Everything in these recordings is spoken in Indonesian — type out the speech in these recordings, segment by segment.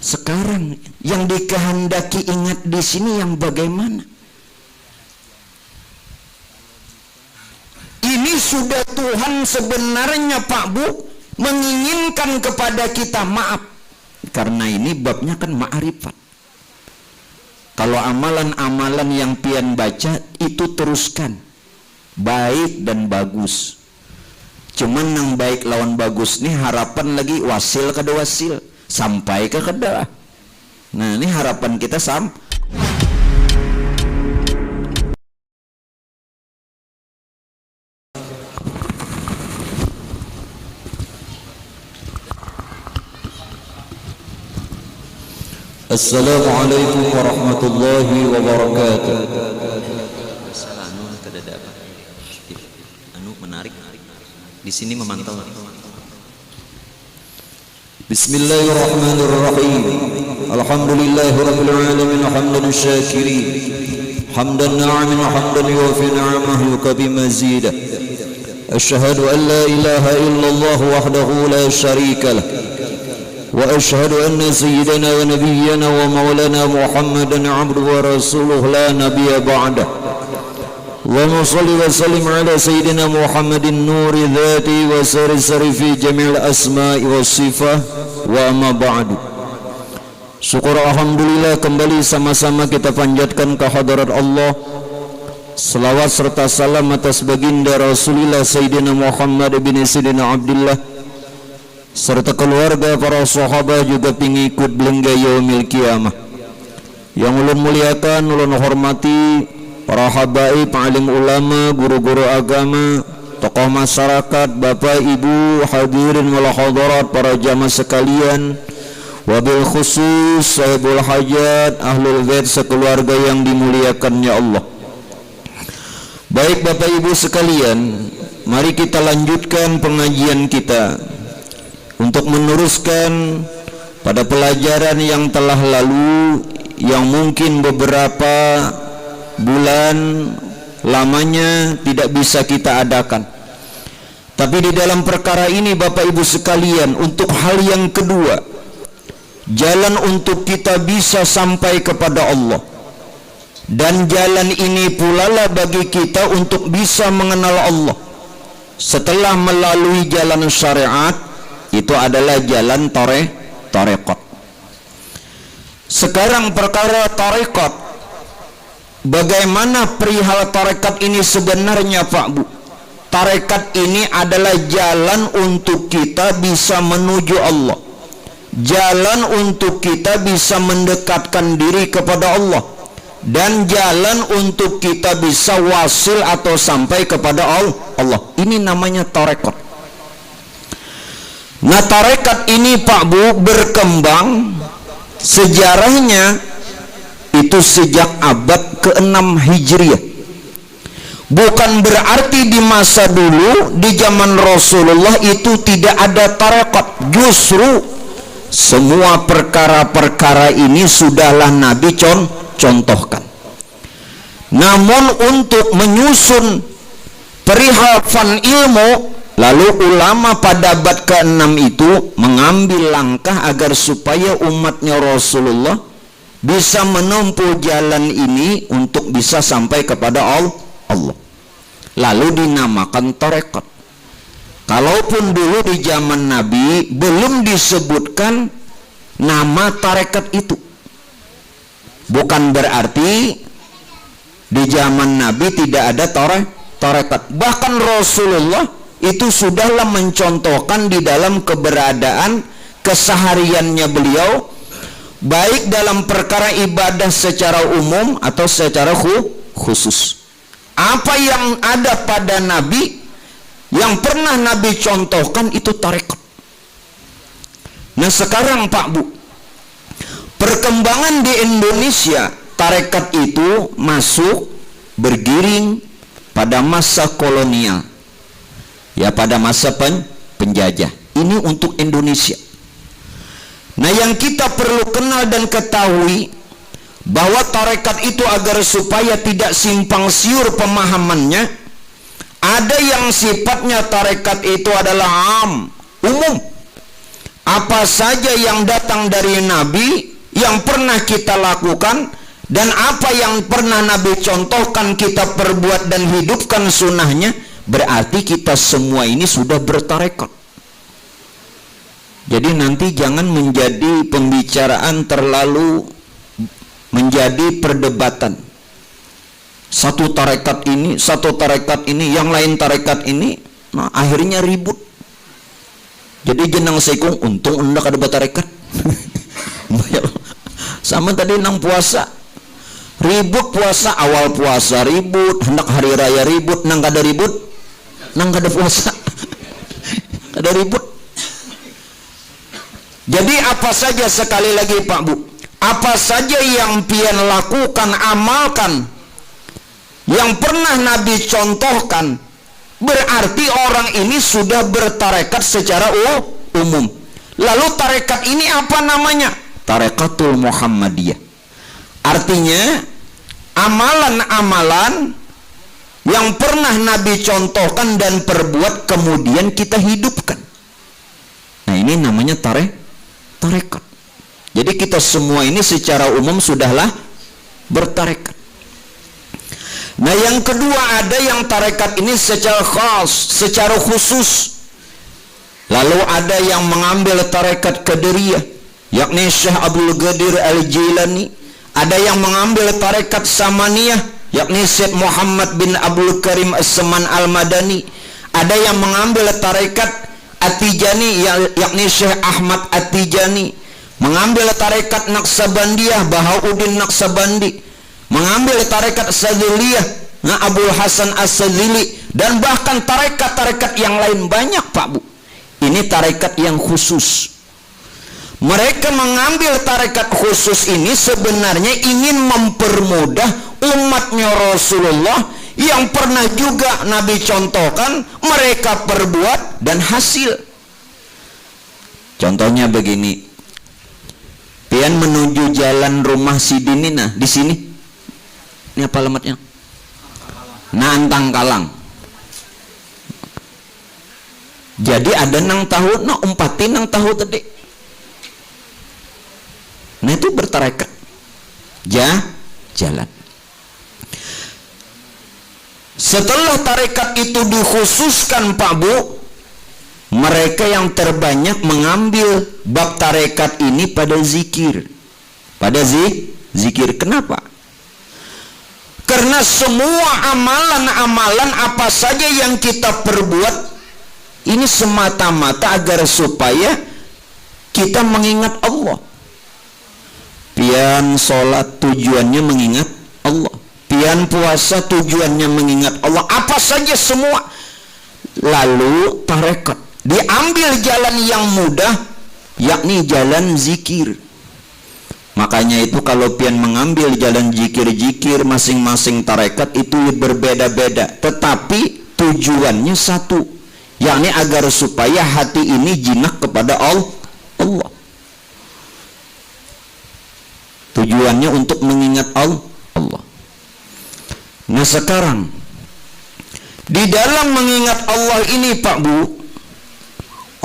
Sekarang yang dikehendaki ingat di sini yang bagaimana? Ini sudah Tuhan sebenarnya Pak Bu menginginkan kepada kita maaf. Karena ini babnya kan ma'rifat. Kalau amalan-amalan yang pian baca itu teruskan. Baik dan bagus. Cuman yang baik lawan bagus nih harapan lagi wasil kada wasil. Sampai ke kada. Nah ini harapan kita Assalamualaikum warahmatullahi wabarakatuh. Menarik. Di sini memantau. Bismillahirrahmanirrahim. Alhamdulillahirabbil alamin hamdan syakirin. Hamdan na'imin hamdan yuwaffi ni'amahu yukabi mazidah. Asyhadu an la ilaha illallah wahdahu la syarika lah. وأشهد أن سيدنا ونبينا ومولانا محمدا عبده ورسوله لا نبي بعده اللهم صل وسلم على سيدنا محمد نور ذاته وسر سر في جميع الأسماء والصفات وأما بعد. Syukur alhamdulillah kembali sama-sama kita panjatkan kehadirat Allah. Selawat serta salam atas baginda Rasulullah Sayyidina Muhammad bin Sayyidina Abdullah serta keluarga para sahabat juga pengikut belengga yaumil kiamah. Yang ulun muliakan, ulun hormati para habaib, alim ulama, guru-guru agama, tokoh masyarakat, bapak ibu, hadirin wal hadirat, para jamaah sekalian, wabil khusus sahibul hajat, ahlul bait sekeluarga yang dimuliakannya Allah. Baik bapak ibu sekalian, mari kita lanjutkan pengajian kita untuk meneruskan pada pelajaran yang telah lalu, yang mungkin beberapa bulan lamanya tidak bisa kita adakan. Tapi di dalam perkara ini Bapak Ibu sekalian, untuk hal yang kedua, jalan untuk kita bisa sampai kepada Allah, dan jalan ini pula lah bagi kita untuk bisa mengenal Allah setelah melalui jalan syariat, itu adalah jalan tarekat. Sekarang perkara tarekat, bagaimana perihal tarekat ini sebenarnya Pak Bu? Tarekat ini adalah jalan untuk kita bisa menuju Allah, jalan untuk kita bisa mendekatkan diri kepada Allah, dan jalan untuk kita bisa wasil atau sampai kepada Allah. Ini namanya tarekat. Nah tarekat ini Pak Bu berkembang sejarahnya itu sejak abad ke-6 Hijriah. Bukan berarti di masa dulu di zaman Rasulullah itu tidak ada tarekat. Justru semua perkara-perkara ini sudahlah Nabi contohkan. Namun untuk menyusun perihal fan ilmu, lalu ulama pada abad ke-6 itu mengambil langkah agar supaya umatnya Rasulullah bisa menempuh jalan ini untuk bisa sampai kepada Allah. Lalu dinamakan tarekat. Kalaupun dulu di zaman Nabi belum disebutkan nama tarekat itu, bukan berarti di zaman Nabi tidak ada tarekat. Bahkan Rasulullah itu sudahlah mencontohkan di dalam keberadaan kesehariannya beliau, baik dalam perkara ibadah secara umum atau secara khusus. Apa yang ada pada Nabi, yang pernah Nabi contohkan itu tarekat. Nah sekarang Pak Bu, perkembangan di Indonesia, tarekat itu masuk bergiring pada masa kolonial, ya pada masa penjajah. Ini untuk Indonesia. Nah yang kita perlu kenal dan ketahui bahwa tarekat itu agar supaya tidak simpang siur pemahamannya, ada yang sifatnya tarekat itu adalah umum. apa saja yang datang dari Nabi yang pernah kita lakukan, dan apa yang pernah Nabi contohkan kita perbuat dan hidupkan sunnahnya, berarti kita semua ini sudah bertarekat. Jadi nanti jangan menjadi pembicaraan terlalu menjadi perdebatan. Satu tarekat ini, yang lain tarekat ini, nah akhirnya ribut. Jadi jenang sekung, untung hendak ada tarekat. Sama tadi nang puasa, ribut puasa, awal puasa ribut, hendak hari raya ribut, nang kada ribut, nang kada puasa, kada ribut. Jadi apa saja, sekali lagi Pak Bu, apa saja yang pian lakukan, amalkan, yang pernah Nabi contohkan, berarti orang ini sudah bertarekat secara umum. Lalu tarekat ini apa namanya? Tarekatul Muhammadiyah. Artinya amalan-amalan yang pernah Nabi contohkan dan perbuat kemudian kita hidupkan. Nah ini namanya tarekat. Jadi kita semua ini secara umum sudahlah bertarekat. Nah yang kedua, ada yang tarekat ini secara khas, secara khusus. Lalu ada yang mengambil tarekat Qadiriyah, yakni Syekh Abdul Qadir Al-Jilani. Ada yang mengambil tarekat Samaniyah, yakni Syekh Muhammad bin Abdul Karim As-Saman Al-Madani. Ada yang mengambil tarekat At-Tijani, yakni Syekh Ahmad At-Tijani. Mengambil tarekat Naqsabandiyah, Bahauddin Naqsabandi. Mengambil tarekat Sadziliyah, Abdul Hasan As-Sadzili, dan bahkan tarekat-tarekat yang lain banyak Pak Bu. Ini tarekat yang khusus. Mereka mengambil tarekat khusus ini sebenarnya ingin mempermudah umatnya Rasulullah yang pernah juga Nabi contohkan, mereka perbuat dan hasil. Contohnya begini, pian menuju jalan rumah si Dinina di sini. Ini apa alamatnya? Nantang Kalang. Jadi ada nang tahu, nah umpatin nang tahu tadi. Nah itu bertarekat. Jalan. Setelah tarekat itu dikhususkan Pak Bu, mereka yang terbanyak mengambil bab tarekat ini pada zikir. Pada zikir. Kenapa? Karena semua amalan-amalan apa saja yang kita perbuat ini semata-mata agar supaya kita mengingat Allah. Pian sholat tujuannya mengingat Allah. Pian puasa tujuannya mengingat Allah. Apa saja semua. Lalu tarekat, diambil jalan yang mudah, yakni jalan zikir. Makanya itu kalau pian mengambil jalan zikir-zikir, masing-masing tarekat itu berbeda-beda, tetapi tujuannya satu, yakni agar supaya hati ini jinak kepada Allah. Tujuannya untuk mengingat Allah. Nah sekarang di dalam mengingat Allah ini Pak Bu,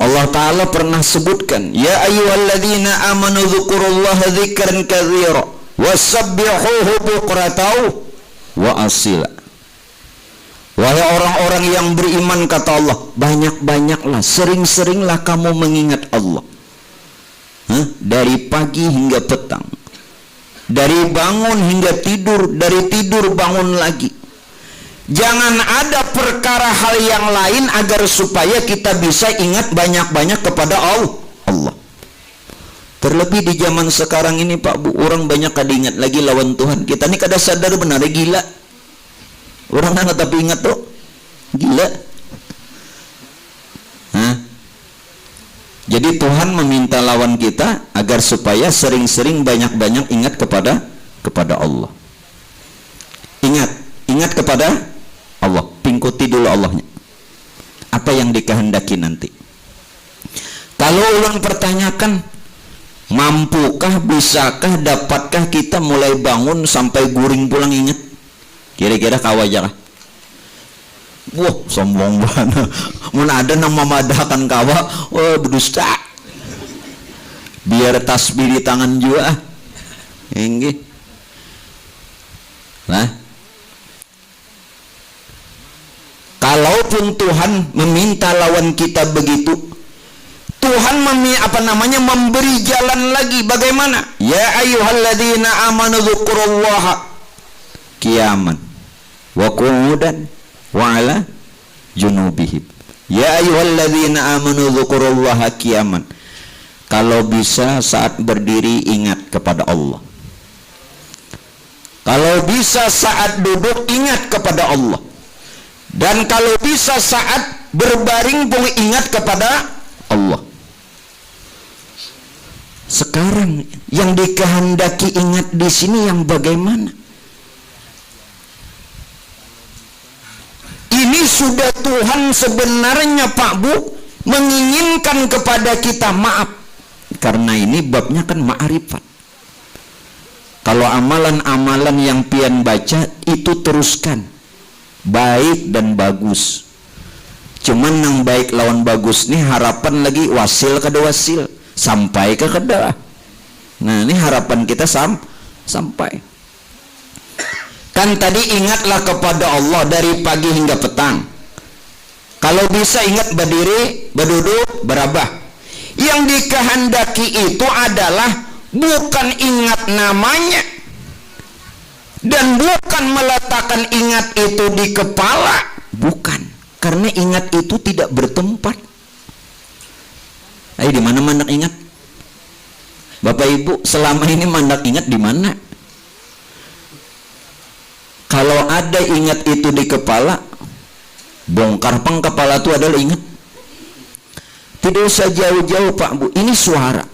Allah Ta'ala pernah sebutkan, ya ayyuhalladzina amanu dzkurullaha dzikran katsira wasabbihuhu bukratan wa asila. Wahai orang-orang yang beriman, kata Allah, banyak-banyaklah, sering-seringlah kamu mengingat Allah. Dari pagi hingga petang, dari bangun hingga tidur, dari tidur bangun lagi. Jangan ada perkara hal yang lain agar supaya kita bisa ingat banyak-banyak kepada Allah. Terlebih di zaman sekarang ini Pak Bu, orang banyak kada ingat lagi lawan Tuhan. Kita ni kada sadar benar gila. Orang nggak tapi ingat tuh gila. Jadi Tuhan meminta lawan kita agar supaya sering-sering banyak-banyak ingat kepada Allah. Ingat kepada Allah, pingkuti dulu Allahnya. Apa yang dikehendaki nanti. Kalau ulang pertanyakan, mampukah, bisakah, dapatkah kita mulai bangun sampai guring pulang ingat? Kira-kira kawajarah. Wah, sombong banget. Mun ada nama madahkan kawa, wah berdusta. biar tasbih di tangan juga. Inggih. Nah, kalaupun Tuhan meminta lawan kita begitu, Tuhan memberi jalan lagi. Bagaimana? Ya ayyuhalladzina amanu dzkurullaha qiyaman wa qu'udan wa 'ala junubihim. Ya ayyuhalladzina amanu dzkurullaha qiyaman. Kalau bisa saat berdiri ingat kepada Allah. Kalau bisa saat duduk ingat kepada Allah. Dan kalau bisa saat berbaring pun ingat kepada Allah. Sekarang yang dikehendaki ingat di sini yang bagaimana? Ini sudah Tuhan sebenarnya Pak Bu menginginkan kepada kita maaf. Karena ini babnya kan ma'rifat. Kalau amalan-amalan yang pian baca itu teruskan, baik dan bagus. Cuman yang baik lawan bagus nih harapan lagi wasil kada wasil, sampai ke kada. Nah ini harapan kita sampai. Kan tadi ingatlah kepada Allah dari pagi hingga petang. Kalau bisa ingat berdiri, berduduk, berabah. Yang dikehendaki itu adalah bukan ingat namanya dan bukan meletakkan ingat itu di kepala, bukan, karena ingat itu tidak bertempat. Ayo di mana mandak ingat? Bapak Ibu selama ini mandak ingat di mana? Kalau ada ingat itu di kepala, bongkar pang kepala itu adalah ingat. Tidak usah jauh-jauh Pak Bu, ini suara.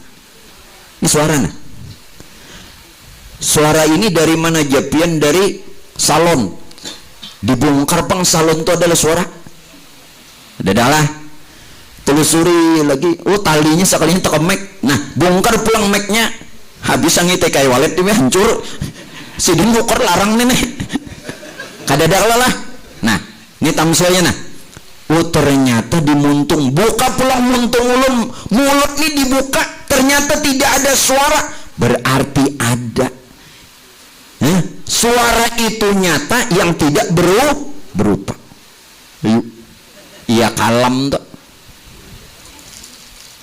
Ini suara nah. Suara ini dari mana Japian? Dari salon. Dibongkar pang salon itu adalah suara. Adalah telusuri lagi. Oh talinya sekalinya tekan mic. Nah bongkar pulang mic-nya. Habis ngite kayak walet ini hancur. Si dibongkar larang nenek. Kadadar lah. Nah ini tamsilnya nah. Oh ternyata dimuntung, buka pulang muntung ulun, mulut ini dibuka, ternyata tidak ada suara, berarti ada. Suara itu nyata yang tidak berupa. Iya kalam tuh.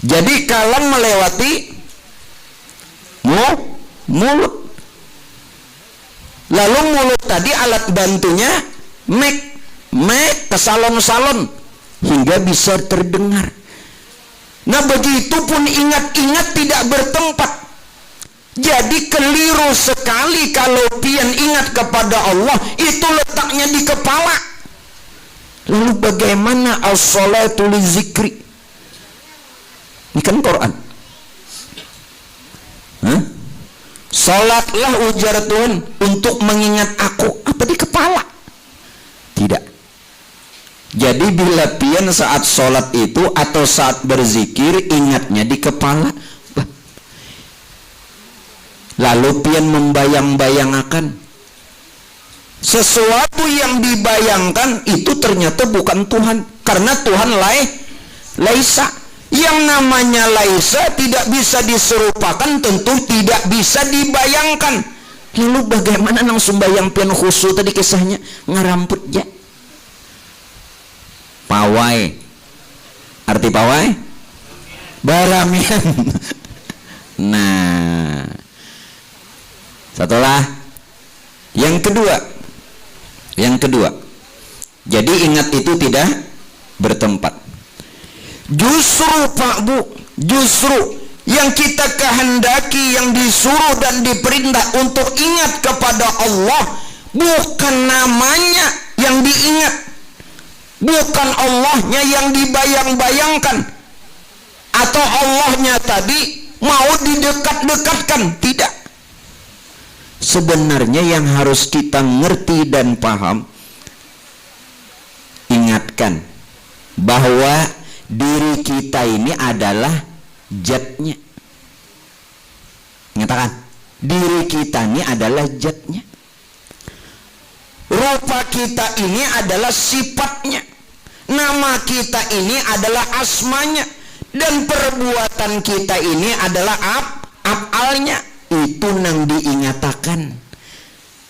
Jadi kalam melewati mulut. Lalu mulut tadi alat bantunya mic ke salon-salon hingga bisa terdengar. Nah begitu pun ingat-ingat tidak bertempat. Jadi keliru sekali kalau pian ingat kepada Allah itu letaknya di kepala. Lalu bagaimana as-salatu lizikri? Ini kan Quran. Salatlah ujar Tuhan untuk mengingat aku. Apa di kepala? Tidak. Jadi bila pian saat sholat itu atau saat berzikir ingatnya di kepala, lalu pian membayang-bayangakan sesuatu yang dibayangkan itu ternyata bukan Tuhan, karena Tuhan laisa. Yang namanya laisa tidak bisa diserupakan, tentu tidak bisa dibayangkan. Lalu bagaimana nang sumbayang pian khusyuk tadi kisahnya ngaramput ya? Pawai. Arti pawai? Baramian. Nah, setelah yang kedua, jadi ingat itu tidak bertempat. Justru Pak Bu, justru yang kita kehendaki, yang disuruh dan diperintah untuk ingat kepada Allah, bukan namanya yang diingat, bukan Allahnya yang dibayang-bayangkan, atau Allahnya tadi mau didekat-dekatkan. Tidak. Sebenarnya yang harus kita ngerti dan paham, ingatkan bahwa diri kita ini adalah zatnya. Nyatakan, diri kita ini adalah zatnya. Rupa kita ini adalah sifatnya. Nama kita ini adalah asmanya. Dan perbuatan kita ini adalah afalnya itu nang diingatakan.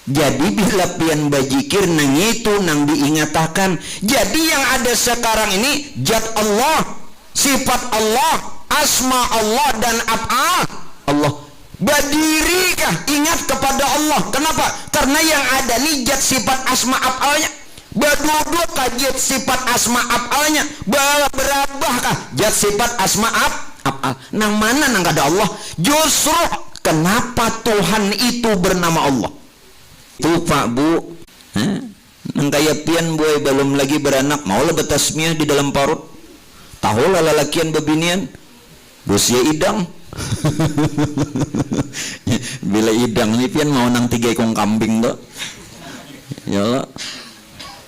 Jadi bila pian bajikir nang itu nang diingatakan. Jadi yang ada sekarang ini zat Allah, sifat Allah, asma Allah dan af'al Allah. Badirikah ingat kepada Allah? Kenapa? Karena yang ada nih zat sifat asma af'alnya. Baduduk zat sifat asma af'alnya. Berabahkah zat sifat asma af'al? Nang mana nang ada Allah? Justru kenapa Tuhan itu bernama Allah? Tuh Pak Bu, nang kaya pian boy belum lagi beranak, mau lah betasmiah di dalam parut. Tahu lah lalakian bebinian, busia idang. Bila idang ni pian mau nang 3 ekong kambing tuh. Ya Allah.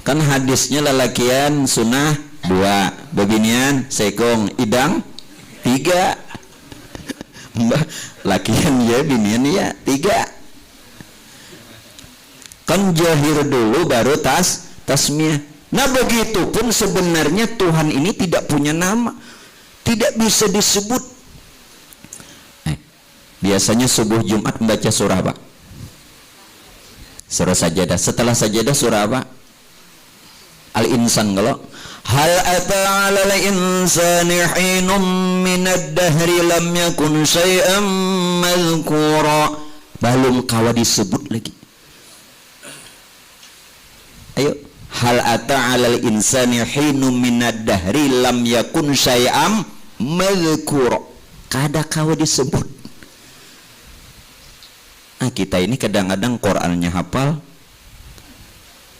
Kan hadisnya lalakian sunnah 2, bebinian sekong, idang 3. Mbah, lakian ya binian ya 3. Kan jahir dulu baru tasmiyah. Nah begitupun sebenarnya Tuhan ini tidak punya nama, tidak bisa disebut. Biasanya subuh Jumat membaca surah apa? Surah Sajadah. Setelah Sajadah surah apa? Al-Insan. Kalau hal ata 'alal insani hinum minad dahri lam yakun syai'an madhkura. Belum kawa disebut lagi. Ayo, hal ata 'alal insani hinum minad dahri lam yakun syai'an madhkura. Kada kawa disebut. Nah, kita ini kadang-kadang Qur'annya hafal,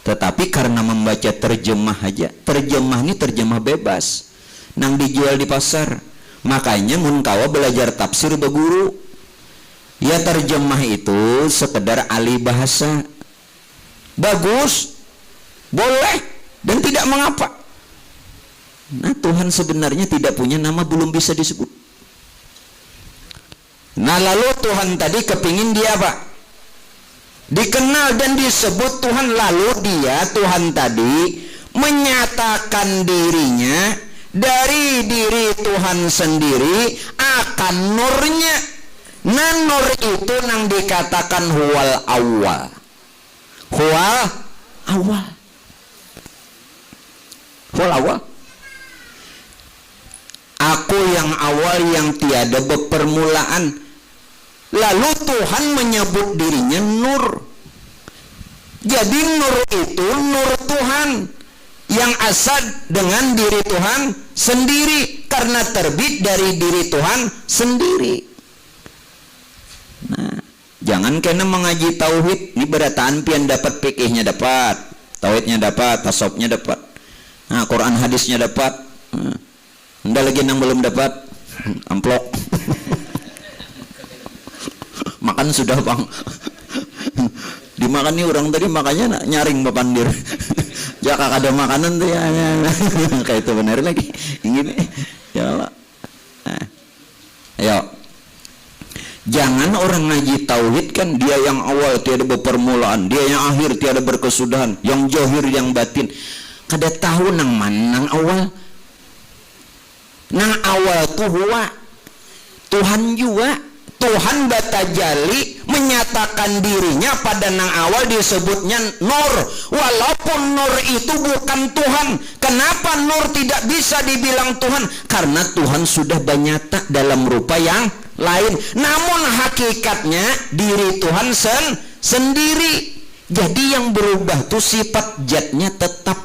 tetapi karena membaca terjemah aja. Terjemah ini terjemah bebas, nang dijual di pasar. Makanya mun kawa belajar tafsir beguru, ya terjemah itu sekedar ahli bahasa. Bagus, boleh, dan tidak mengapa. Nah, Tuhan sebenarnya tidak punya nama, belum bisa disebut. Nah, lalu Tuhan tadi kepingin dia apa? Dikenal dan disebut Tuhan. Lalu dia, Tuhan tadi, menyatakan dirinya dari diri Tuhan sendiri akan nurnya. Nah, nur itu nang dikatakan huwal awal. Huwal awal. Huwal awal. Aku yang awal yang tiada berpermulaan. Lalu Tuhan menyebut dirinya Nur. Jadi Nur itu Nur Tuhan yang asal dengan diri Tuhan sendiri, karena terbit dari diri Tuhan sendiri. Nah, jangan kena mengaji tauhid, ini berataan pian dapat fikihnya dapat, tauhidnya dapat, tasawufnya dapat. Nah, Quran hadisnya dapat. Nda lagi yang belum dapat amplop. Makan sudah bang. Dimakan nih orang tadi makanya nyaring bapandir. Jaka ada makanan tuh ya. Kayak itu benar lagi. Ini ya Allah. Nah, ayo. Jangan orang ngaji tauhid kan dia yang awal tiada berpermulaan, dia yang akhir tiada berkesudahan, yang johir yang batin. Kada tahu nang mana nang awal. Nang awal tuh huwa Tuhan juga. Tuhan Batajali menyatakan dirinya pada nang awal disebutnya Nur. Walaupun Nur itu bukan Tuhan. Kenapa Nur tidak bisa dibilang Tuhan? Karena Tuhan sudah bernyata dalam rupa yang lain. Namun hakikatnya diri Tuhan sendiri. Jadi yang berubah tuh sifat zatnya tetap.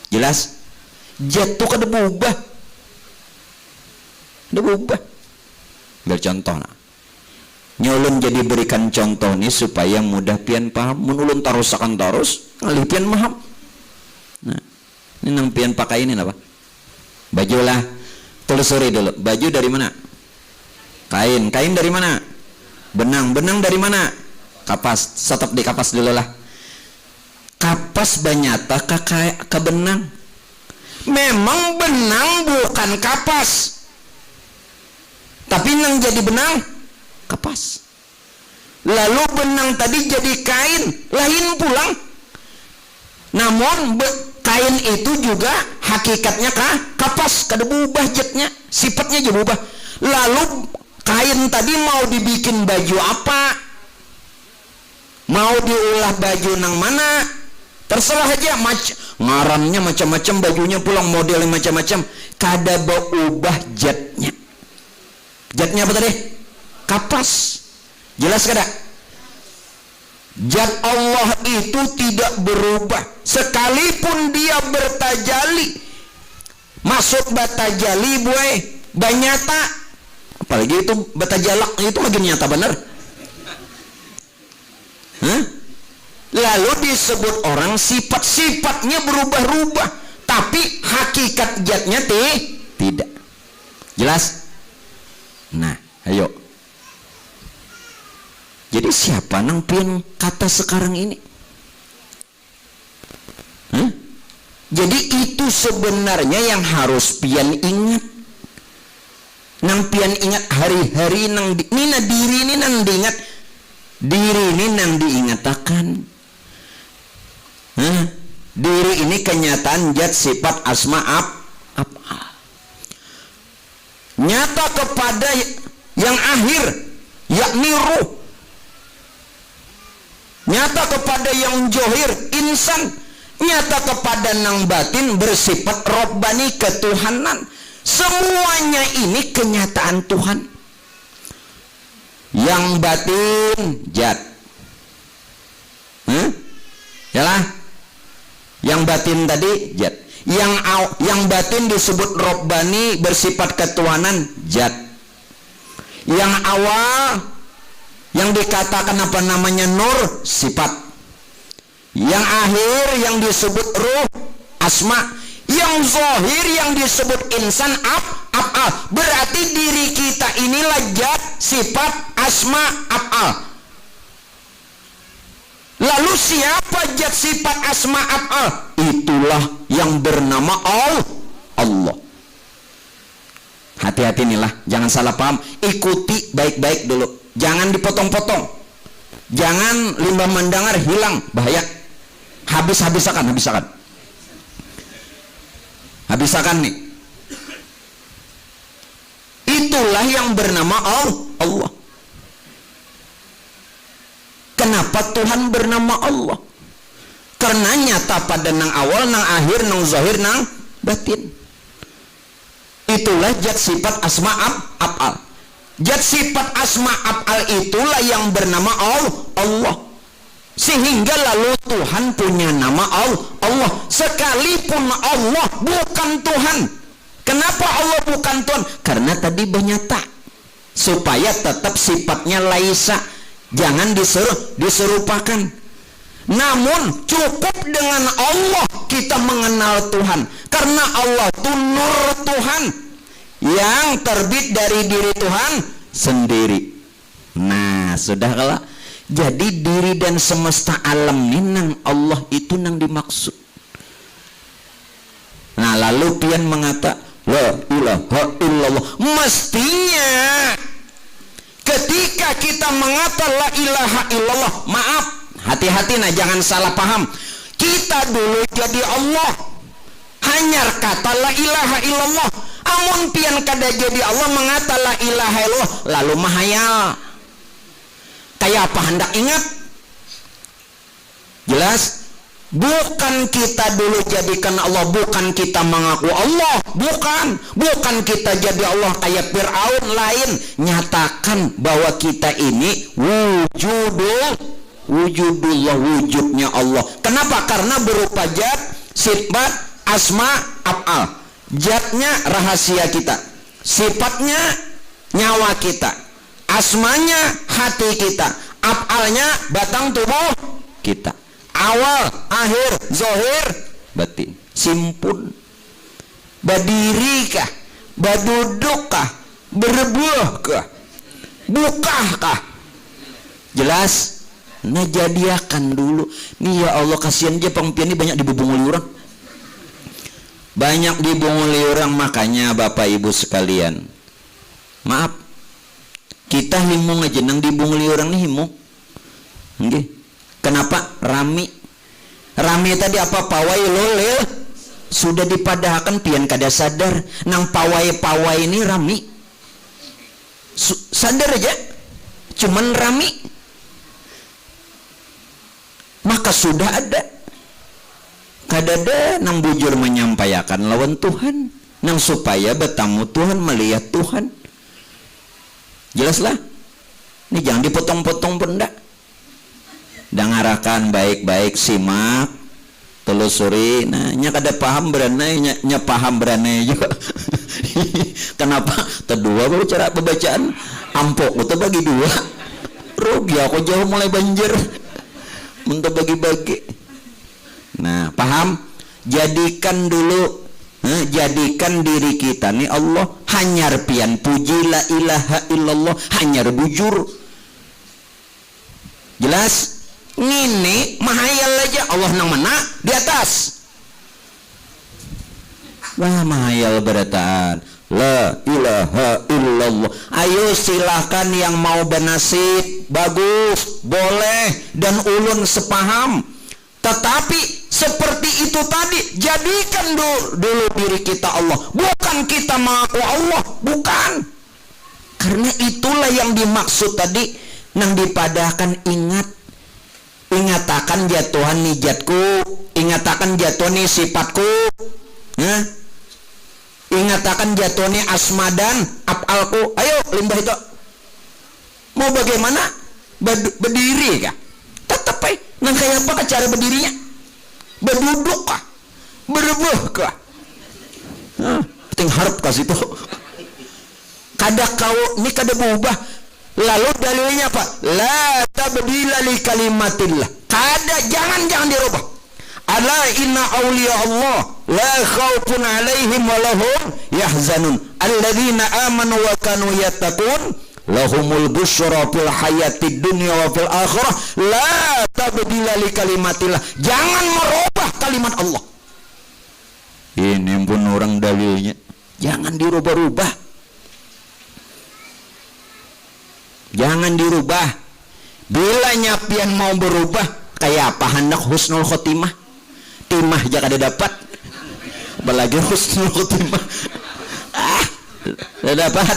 Jelas? Zat tuh kada berubah. Kada berubah. Bercontoh nah. Nyolun jadi berikan contoh nih supaya mudah pian paham. Menulun tarusakan tarus ngalih pian paham. Nah, ini nang pian pakai ini apa? Baju lah. Telusuri dulu. Baju dari mana? Kain. Kain dari mana? Benang. Benang dari mana? Kapas. Stop di kapas dulu lah. Kapas banyata ke benang. Memang benang bukan kapas. Tapi nang jadi benang kapas. Lalu benang tadi jadi kain, lain pulang. Namun kain itu juga hakikatnya kapas kada berubah jatnya, sifatnya aja berubah. Lalu kain tadi mau dibikin baju apa, mau diulah baju nang mana, terserah aja, ngarannya macam-macam, bajunya pulang modelnya macam-macam, kada berubah jatnya. Jatnya apa tadi? Kapas. Jelas kada? Zat Allah itu tidak berubah sekalipun dia bertajali. Masuk batajali boy banyata, apalagi itu batajalak itu makin nyata bener. Lalu disebut orang sifat-sifatnya berubah-ubah, tapi hakikat zatnya tidak. Jelas? Nah, ayo. Jadi siapa nang pian kata sekarang ini? Jadi itu sebenarnya yang harus pian ingat. Nang pian ingat hari-hari nang nina diri ini nang diingat. Diri ini nang diingatakan. Diri ini kenyataan zat sifat asma af'al. Nyata kepada yang akhir, yakni ruh. Nyata kepada yang johir, insan. Nyata kepada nang batin bersifat robbani, ketuhanan. Semuanya ini kenyataan Tuhan. Yang batin zat. Yalah. Yang batin tadi zat. Yang batin disebut robbani, bersifat ketuhanan, zat. Yang awal yang dikatakan apa namanya nur, sifat. Yang akhir yang disebut ruh, asma. Yang zahir yang disebut insan, af'al. Berarti diri kita inilah zat, sifat, asma, af'al. Lalu siapa zat, sifat, asma, af'al? Itulah yang bernama Allah. Hati-hati inilah, jangan salah paham. Ikuti baik-baik dulu, jangan dipotong-potong, jangan limbah mendengar hilang, bahaya. Habisakan nih. Itulah yang bernama Allah. Kenapa Tuhan bernama Allah? Karena nyata pada nang awal, nang akhir, nang zahir, nang batin. Itulah zat sifat asma af'al. Zat sifat asma af'al itulah yang bernama Allah. Sehingga lalu Tuhan punya nama Allah. Sekalipun Allah bukan Tuhan. Kenapa Allah bukan Tuhan? Karena tadi bernyata supaya tetap sifatnya laisa, jangan diserupakan. Namun cukup dengan Allah kita mengenal Tuhan, karena Allah itu nur Tuhan yang terbit dari diri Tuhan sendiri. Nah, sudah kalah. Jadi diri dan semesta alam ini nang Allah itu nang dimaksud. Nah, lalu pian mengata la ilaha illallah. Mestinya ketika kita mengata la ilaha illallah, maaf, hati-hati nah, jangan salah paham. Kita dulu jadi Allah, hanyar kata la ilaha illallah. Amun pian kada jadi Allah mengata la ilaha illallah, lalu mahayal. Kayak apa hendak ingat? Jelas? Bukan kita dulu jadikan Allah, bukan kita mengaku Allah, bukan kita jadi Allah kayak Fir'aun lain. Nyatakan bahwa kita ini wujudullah, wujudnya Allah. Kenapa? Karena berupa zat, sifat, asma, af'al. Zatnya rahasia kita, sifatnya nyawa kita, asmanya hati kita, af'alnya batang tubuh kita. Awal, akhir, zahir, batin. Simpun. Berdiri kah? Berduduk kah? Berbuah kah? Bukah kah? Jelas? Nah, jadiakan dulu. Nih ya Allah, kasihan aja pengpian ini banyak dibubunguli orang. Banyak dibunguli orang, makanya Bapak Ibu sekalian, maaf, kita himung aja nang dibunguli orang nih himung. Nggih. Kenapa? Rami tadi apa? Pawai lolil sudah dipadahkan pian kada sadar nang pawai-pawai ini rami. Sadar aja cuman rami, maka sudah ada kadada nang bujur menyampaikan lawan Tuhan nang supaya bertamu Tuhan, melihat Tuhan. Jelaslah ini, jangan dipotong-potong benda. Dengarkan baik-baik, simak, telusuri. Nah, nya kada paham beranai, nya paham beranai juga. Kenapa? Kedua baru cara pembacaan ampok itu bagi dua. Rugi aku jauh mulai banjir. Untuk bagi-bagi. Nah, paham? Jadikan dulu, jadikan diri kita nih Allah hanyar pian puji la ilaha illallah, hanyar bujur. Jelas? Ngini mahayal aja Allah nang mana di atas. Wah, mahayal berataan la ilaha illallah. Ayo silahkan yang mau bernasib, bagus, boleh, dan ulun sepaham. Tetapi seperti itu tadi, jadikan dulu diri kita Allah, bukan kita mengaku Allah, bukan. Karena itulah yang dimaksud tadi nang dipadahkan. Ingatakan jatuhan nijatku, ingatakan jatuhan ni sifatku, ingatakan jatuhan ni asma dan af'alku. Ayo limbah itu. Mau bagaimana? Berdiri kah? Tetap nang kayak apa cara berdirinya? Berduduk kah? Berbuh kah? Ting harap kasih itu. Kada kau ni kada berubah. Lalu dalilnya apa? La tabdila li kalimatillah. Kada, jangan dirubah. Ala inna awliya Allah la khaufun alaihim wa lahum yahzanun alladzina amanu wa kanu yattaqun lahumul busyra fil hayatid dunya wa fil akhirah la tabdila li kalimatillah. Jangan merubah kalimat Allah. Ini pun orang dalilnya. Jangan dirubah-rubah. Jangan dirubah. Bila nyapian mau berubah, kayak apa hendak husnul khotimah? Timah aja kada dapat. Apalagi husnul khotimah. Tidak dapat.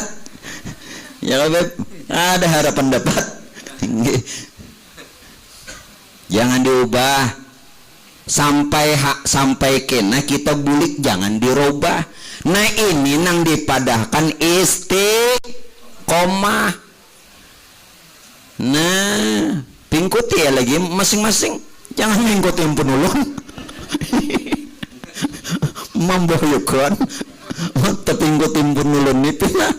Ya Beb, ada harapan dapat. Jangan diubah. Sampai kena kita bulik, jangan dirubah. Nah ini nang dipadahkan istiqomah. Nah, pingkuti ya lagi masing-masing. Jangan mengikuti yang penulung. Memboyokkan. Tapi ngikuti yang penulung itu nah,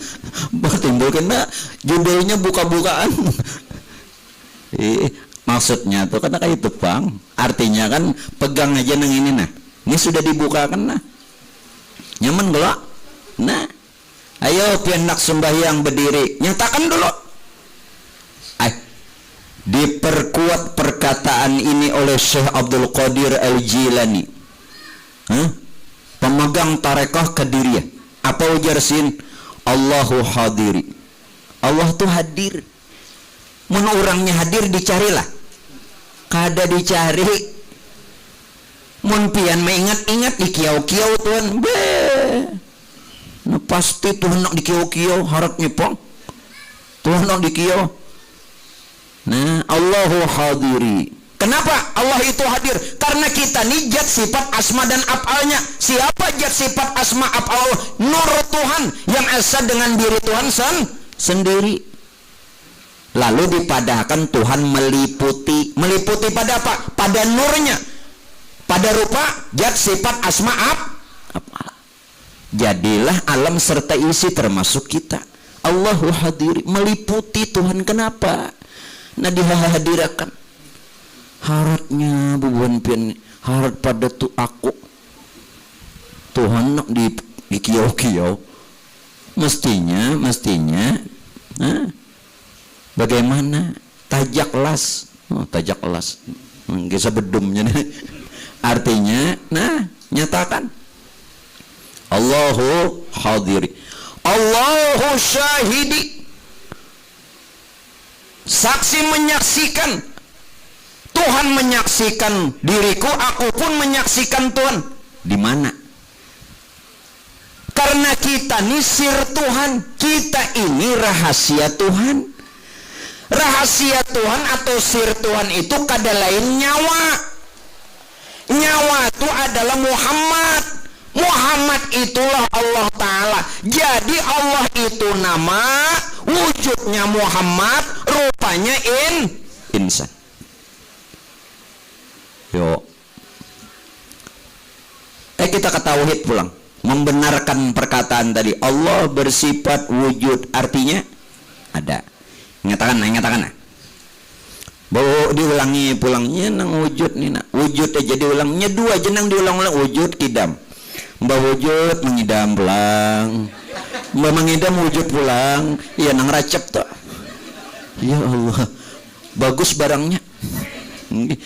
timbul kena judulnya buka-bukaan. Maksudnya tuh kata kayak itu bang. Artinya kan pegang aja nang ini nah. Ini sudah dibukakan nah. Nyaman gelak. Nah, ayo pianak sembahyang berdiri. Nyatakan dulu. Diperkuat perkataan ini oleh Syekh Abdul Qadir Al-Jilani, pemegang tarekah Qadiriyah. Apa ujar sin? Allahu hadiri. Allah tuh hadir. Mun orangnya hadir dicarilah. Kada dicari. Mun pian mengingat-ingat di kiau-kiau tuan. Nah pasti tuh nak di kiau-kiau harap nyepong. Tuh nak di kiau. Nah, Allahu hadiri. Kenapa Allah itu hadir? Karena kita nih zat sifat asma dan af'alnya. Siapa zat sifat asma af'al? Nur Tuhan yang asa dengan diri Tuhan sendiri. Lalu dipadahkan Tuhan meliputi pada apa? Pada nurnya. Pada rupa zat sifat asma af'al. Jadilah alam serta isi termasuk kita. Allahu hadiri, meliputi Tuhan. Kenapa? Nah dihadirakan haratnya bubuan pian harat pada tu aku Tuhan nak di kiau-kiau mestinya bagaimana tajak las bisa bedumnya artinya nah nyatakan Allahu hadiri Allahu syahidi, saksi menyaksikan. Tuhan menyaksikan diriku, aku pun menyaksikan Tuhan. Di mana? Karena kita ini sir Tuhan, kita ini rahasia Tuhan. Rahasia Tuhan atau sir Tuhan itu kada lain nyawa. Nyawa itu adalah Muhammad. Muhammad itulah Allah Ta'ala. Jadi Allah itu nama, wujudnya Muhammad, rupanya insan. Yo. Kita ke tauhid pulang. Membenarkan perkataan tadi. Allah bersifat wujud, artinya ada. Ingatakan. Bawa diulangi pulangnya nang wujud nih nak. Wujud aja diulangnya dua jenang diulang-ulang. Wujud kidam. Mbak wujud mengidam pulang. Mbak mengidam wujud pulang. Iya nang racep tuh. Ya Allah. Bagus barangnya.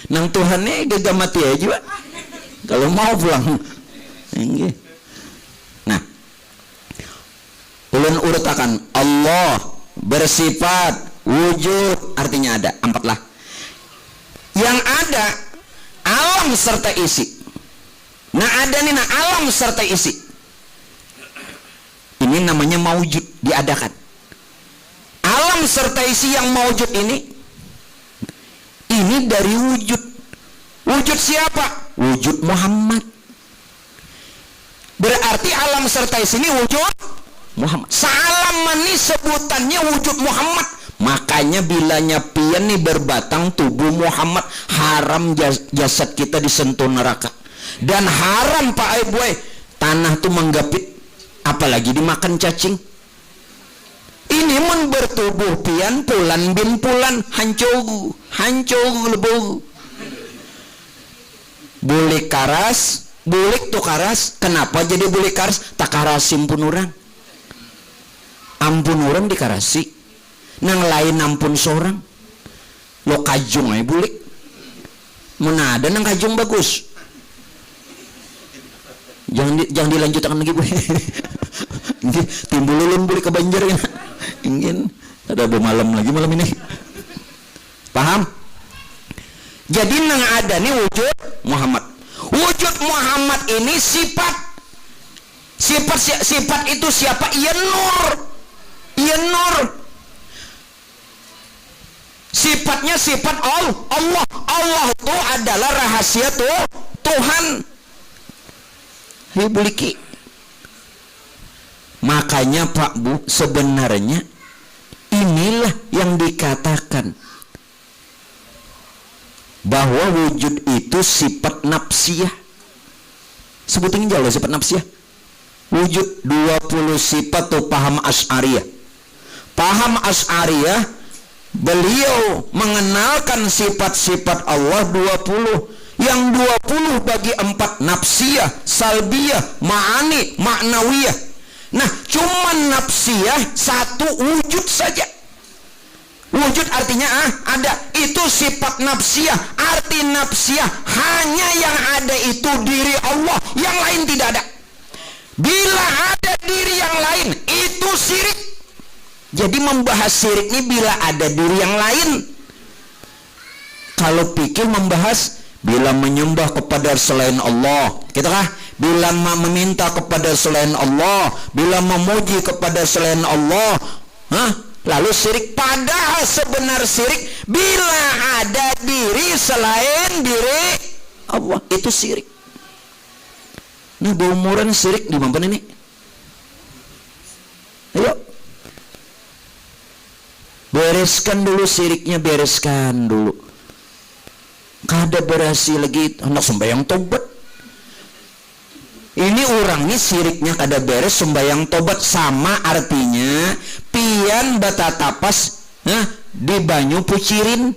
Nang Tuhannya gak mati aja Pak. Kalau mau pulang. Nah. Ulun urutakan. Allah bersifat wujud, artinya ada. 4 lah. Yang ada alam serta isi. Nah ada nih alam serta isi. Ini namanya maujud, diadakan. Alam serta isi yang maujud ini dari wujud. Wujud siapa? Wujud Muhammad. Berarti alam serta isi ini wujud Muhammad. Salaman ini sebutannya wujud Muhammad. Makanya bilanya pian nih berbatang tubuh Muhammad, haram jasad kita disentuh neraka. Dan haram Pak Aiboy tanah tuh menggapit, apalagi dimakan cacing. Ini mun bertubuh pian pulan bin pulan hancur lebu. Bulik karas, bulik tuh karas. Kenapa jadi bulik karas? Tak karasim pun orang. Ampun orang dikarasi. Nang lain ampun seorang. Lo kajung aja bulik. Mana ada nang kajung bagus. Jangan dilanjutkan lagi boy. Timbul ulun bulik ke Banjar ya. Ingin ada malam lagi malam ini. Paham? Jadi nang ada nih wujud Muhammad. Wujud Muhammad ini sifat itu siapa? Iya nur. Sifatnya sifat Allah. Allah itu adalah rahasia Tuhan. Hei buliki. Makanya Pak Bu, sebenarnya inilah yang dikatakan bahwa wujud itu sifat nafsiyah. Sebutin jauh sifat nafsiyah. Wujud 20 sifat tuh paham Asy'ariyah. Paham Asy'ariyah, beliau mengenalkan sifat-sifat Allah 20. Yang 20 bagi 4 nafsiyah, salbiyah, ma'ani, ma'nawiyah. Nah, cuman nafsiyah satu wujud saja. Wujud artinya ada. Itu sifat nafsiyah. Arti nafsiyah hanya yang ada itu diri Allah, yang lain tidak ada. Bila ada diri yang lain itu syirik. Jadi membahas syirik ini bila ada diri yang lain. Kalau pikir membahas bila menyembah kepada selain Allah, kita kah? Bila meminta kepada selain Allah, bila memuji kepada selain Allah, lalu syirik. Padahal sebenar syirik bila ada diri selain diri Allah, itu syirik. Nah, berumuran syirik di mana ini? Ayo, bereskan dulu syiriknya, bereskan dulu. Kada berhasil lagi hendak sembahyang tobat. Ini orang nih siriknya kada beres, sembahyang tobat. Sama artinya pian batatapas di banyu pucirin.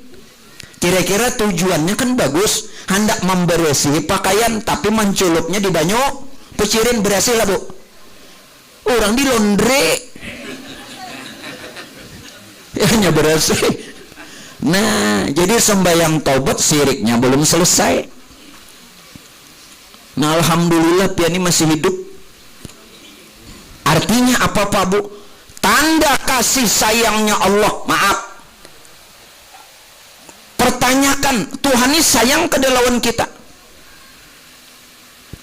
Kira-kira tujuannya kan bagus, hendak membersihi pakaian, tapi menculupnya di banyu pucirin. Berhasil lah Bu. Orang di laundry hanya berhasil. Nah, jadi sembahyang tobat siriknya belum selesai. Nah, alhamdulillah pian ini masih hidup. Artinya apa Pak Bu? Tanda kasih sayangnya Allah. Maaf, pertanyakan, Tuhan ini sayang ke lawan kita.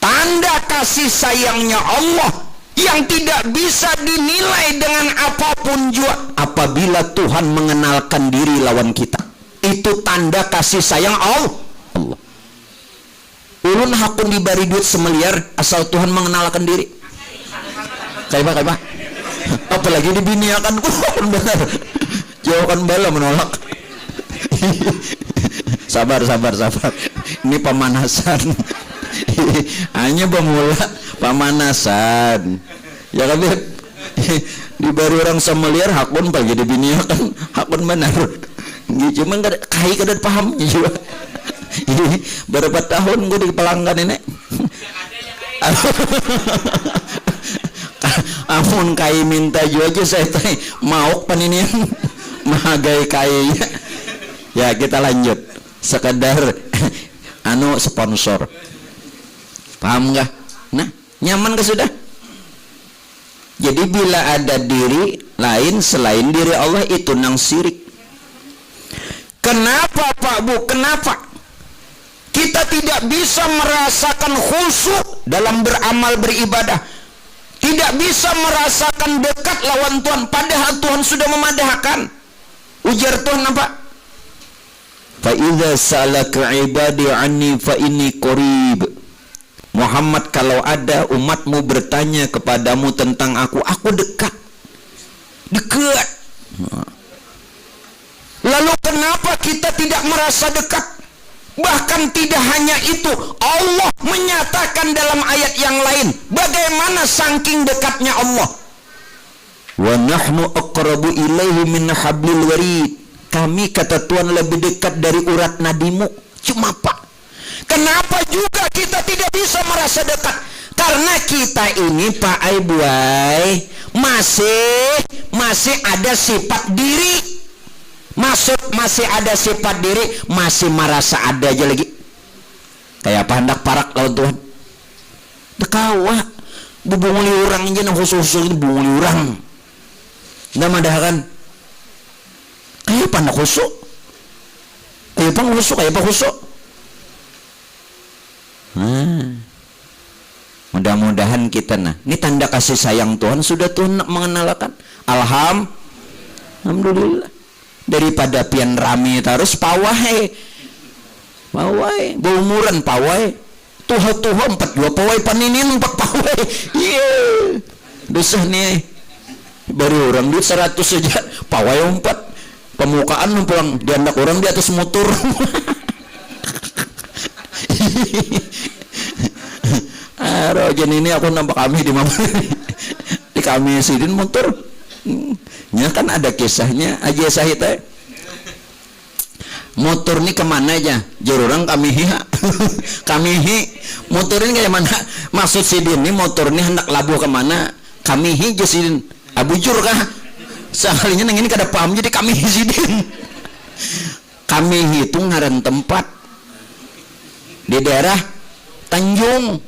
Tanda kasih sayangnya Allah yang tidak bisa dinilai dengan apapun juga. Apabila Tuhan mengenalkan diri lawan kita, itu tanda kasih sayang Allah. Ulun hakun diberi duit semeliar asal Tuhan mengenalkan diri. Kayak apa? Apalagi dibiniakan, benar. Jauhkan bala menolak. Sabar. Ini pemanasan. Hanya pemula pemanasan. Ya kan, diberi orang semeliar hakun pagi dibiniakan, hakun benar. Cuma kai kada pahamnya juga. Berapa tahun gue di pelanggan ini. Amun kai minta juga aja saya teh mau paninian mahagai kainya. Ya kita lanjut. Sekedar sponsor. Paham nggak? Nah, nyaman ke sudah? Jadi bila ada diri lain selain diri Allah itu nang syirik. Kenapa Pak Bu? Kenapa kita tidak bisa merasakan khusyuk dalam beramal beribadah? Tidak bisa merasakan dekat lawan Tuhan, padahal Tuhan sudah memadahkan. Ujar Tuhan apa? Fa idza salaka ibadi anni fa inni qarib. Muhammad, kalau ada umatmu bertanya kepadamu tentang aku dekat. Lalu kenapa kita tidak merasa dekat? Bahkan tidak hanya itu, Allah menyatakan dalam ayat yang lain bagaimana saking dekatnya Allah. Wa nahnu aqrabu ilaihi min hablil warid. Kami, kata Tuhan, lebih dekat dari urat nadimu. Cuma Pak, kenapa juga kita tidak bisa merasa dekat? Karena kita ini Pak Aibuai masih ada sifat diri. Masih ada sifat diri, masih merasa ada aja lagi. Kayak apa hendak parak lawan Tuhan? Dekawa bubunguli orang aja nang khusus itu bubunguli orang. Nggak madahakan. Kayak apa nak khusuk? Kayak apa khusuk? Mudah-mudahan kita ini tanda kasih sayang Tuhan sudah Tuhan mengenalkan. Alhamdulillah. Daripada pian rame terus pawai berumuran pawai tuha 42 pawai paninin 4 pawai dosa nih baru orang duit 100 saja pawai 4 pemukaan pulang diandak orang di atas motor. Rojan ini aku nampak kami di mana di kami sidin motor. Ya kan ada kisahnya aja sahita. Motor ini kemana aja? Jururang kamihi motor ini kayak mana? Maksud sidin ini motor ini hendak labuh kemana? Kamihi jasidin abujur kah? Sekalinya nang ini kada paham jadi kamihi sidin. Kamihi itu ngaran tempat di daerah Tanjung.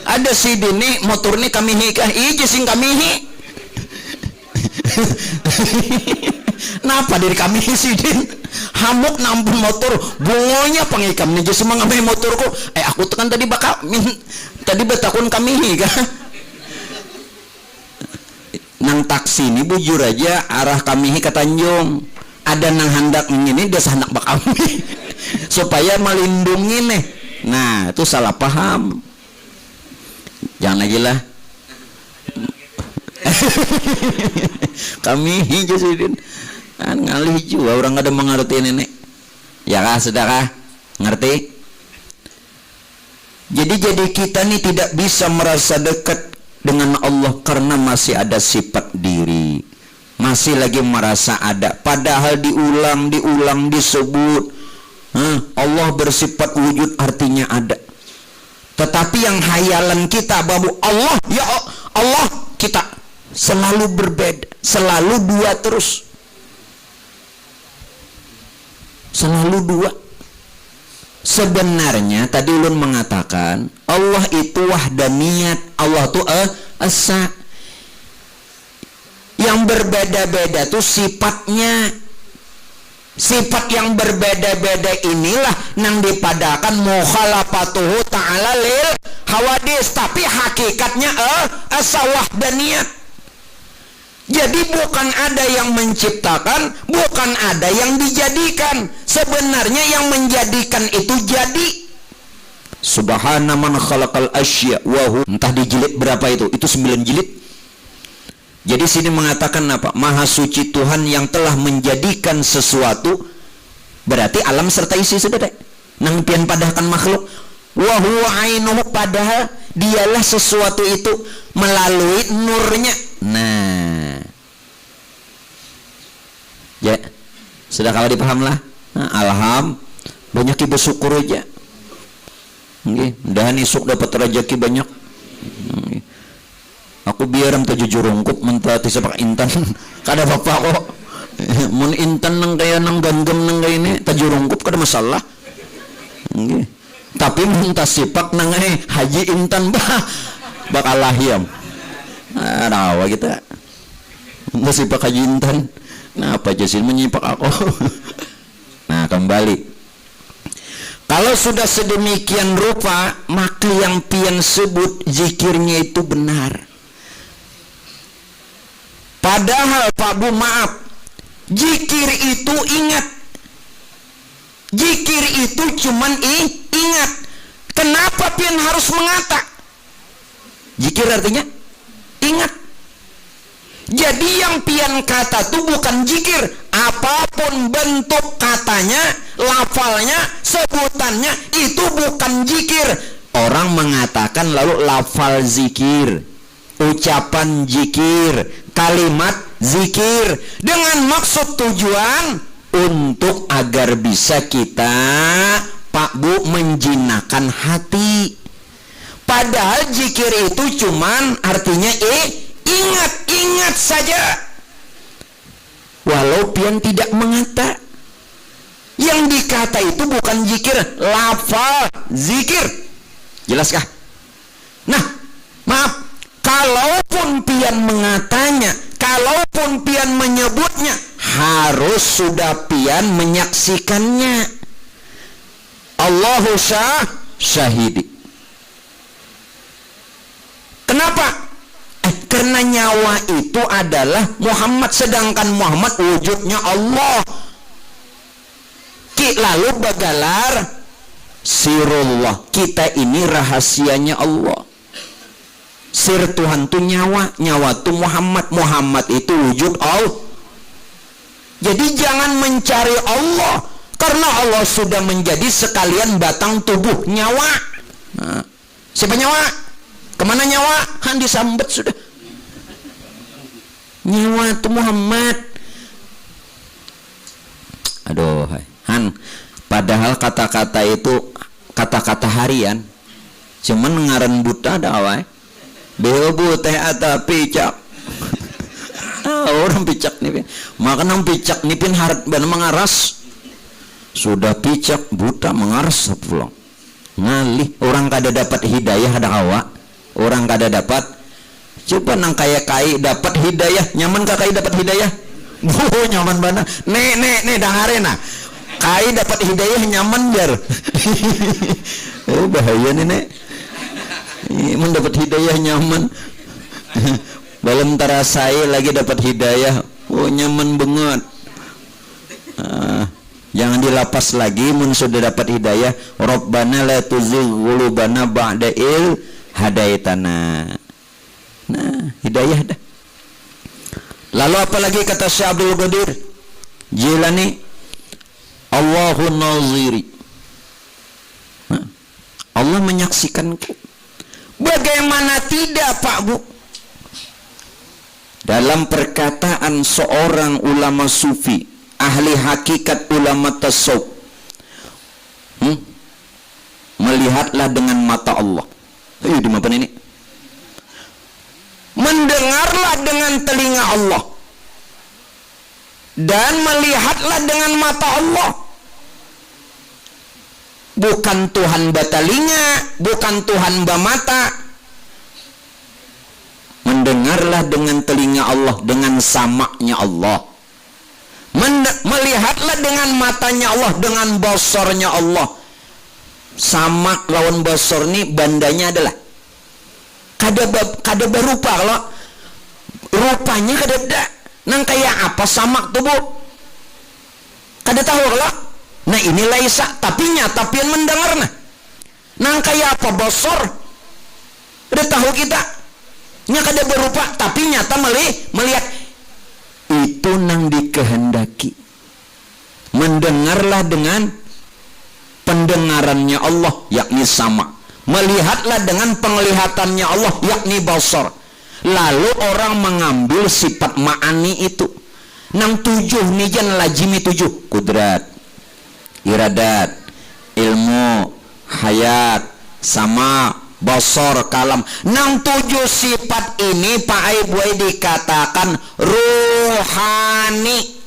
Ada sidin nih motor ini kamihi kah? Ije sing kamihi. Napa dari kami sidin hamuk nampun motor bungonya pangikam nih jadi semua ngambil motorku. Aku tekan tadi tadi betakun kami kah? Nang taksi ini bujur aja arah kami ke Tanjung. Ada nang hendak ini dia hendak bakami supaya melindungi nih. Nah itu salah paham. Jangan lagi lah. Kami hijauin kan ngalih juga orang ada mengerti nenek. Ya kah, sudah kah? Ngerti? Jadi kita nih tidak bisa merasa dekat dengan Allah karena masih ada sifat diri, masih lagi merasa ada. Padahal diulang disebut Allah bersifat wujud artinya ada. Tetapi yang hayalan kita bahwa Allah ya Allah kita selalu berbeda, selalu dua terus, selalu dua. Sebenarnya tadi ulun mengatakan Allah itu wahdaniyat, Allah itu esa. Yang berbeda-beda tuh sifatnya. Sifat yang berbeda-beda inilah nang dipadakan mukhalafatuhu ta'ala lil hawadis, tapi hakikatnya as-wahdaniyah. Jadi bukan ada yang menciptakan, bukan ada yang dijadikan. Sebenarnya yang menjadikan itu jadi. Subhana man khalaqal asya wa entah di jilid berapa itu 9 jilid. Jadi sini mengatakan apa? Maha suci Tuhan yang telah menjadikan sesuatu, berarti alam serta isi sedek. Nang pian padahkan makhluk. Wa huwa ainuhu, padahal dialah sesuatu itu melalui nurnya. Nah, ya sudah kalau dipaham lah. Nah, alham banyak ibu syukur aja. Mudahan isuk dapat rezeki banyak. Aku biaram tu jujur rungkup mentati sepak intan. Kada bapak kok. Mun intan nang kaya nang ganggam nang kaya ini tajur rungkup kada masalah. Tapi mun tasipak nang haji intan bakal lahiam. Rawa kita. Tasipak haji intan. Nah, apa jasil menyipak aku. Nah, kembali. Kalau sudah sedemikian rupa, maka yang pian sebut zikirnya itu benar. Padahal Pak Bu, maaf, zikir itu ingat. Zikir itu cuman ingat. Kenapa pian harus mengata? Zikir artinya ingat. Jadi yang pian kata itu bukan zikir. Apapun bentuk katanya, lafalnya, sebutannya, itu bukan zikir. Orang mengatakan lalu lafal zikir, ucapan zikir, kalimat zikir, dengan maksud tujuan untuk agar bisa kita, Pak Bu, menjinakkan hati. Padahal zikir itu cuman artinya ingat saja. Walau pian tidak mengata. Yang dikata itu bukan zikir, lafal zikir. Jelaskah? Nah, maaf, kalaupun pian mengatanya, kalaupun pian menyebutnya, harus sudah pian menyaksikannya. Allahu syahidi. Kenapa? Karena nyawa itu adalah Muhammad, sedangkan Muhammad wujudnya Allah. Lalu bagalar sirullah, kita ini rahasianya Allah. Sir Tuhan itu nyawa, nyawa itu Muhammad, Muhammad itu wujud Allah. Jadi jangan mencari Allah, karena Allah sudah menjadi sekalian batang tubuh nyawa. Nah, siapa nyawa? Kemana nyawa? Han disambet sudah. Nyawa itu Muhammad. Aduh, Han, padahal kata-kata itu kata-kata harian. Cuman ngaran buta ada awal. Beobu teh ata picak. Orang picak nih. Maka nang picak nih pin harap ban mengaras. Sudah picak buta mengaras pulang. Ngalih orang kada dapat hidayah ada awak. Orang kada dapat. Coba nang kaya kai dapat hidayah, nyaman ka kai dapat hidayah? Oh, nyaman bana. Nek dangarena. Kai dapat hidayah nyaman jar. Oh, bahaya nih, Nek. Mendapat hidayah nyaman. Belum terasai lagi dapat hidayah. Oh, nyaman banget. Jangan dilapas lagi mun sudah dapat hidayah. Rabbana la tuzigh qulubana ba'da idh hadaitana. Nah, hidayah dah. Lalu apalagi kata Syekh Abdul Qadir Jilani, Allahu naziri. Nah, Allah menyaksikanku. Bagaimana tidak, Pak Bu? Dalam perkataan seorang ulama sufi, ahli hakikat ulama tasawuf, melihatlah dengan mata Allah. Di mana ini? Mendengarlah dengan telinga Allah dan melihatlah dengan mata Allah. Bukan Tuhan batalinga, bukan Tuhan bamata. Mendengarlah dengan telinga Allah, dengan samaknya Allah. Melihatlah dengan matanya Allah, dengan basornya Allah. Sama lawan basor nih bandanya adalah kada berupa, kalau rupanya kada ada. Nang kayak apa samak tuh bu? Kada tahu kalau. Nah ini laisa, tapi nyata pian mendengar nah. Nang kayak apa basor? Udah tahu kita. Nya kada berupa, tapi nyata melihat. Itu nang dikehendaki. Mendengarlah dengan pendengarannya Allah, yakni sama. Melihatlah dengan penglihatannya Allah, yakni basar. Lalu orang mengambil sifat ma'ani itu. Nang 7 nijan lajimi 7. Kudrat, iradat, ilmu, hayat, sama, basar, kalam. Nang 7 sifat ini Pak Aibuai dikatakan rohani.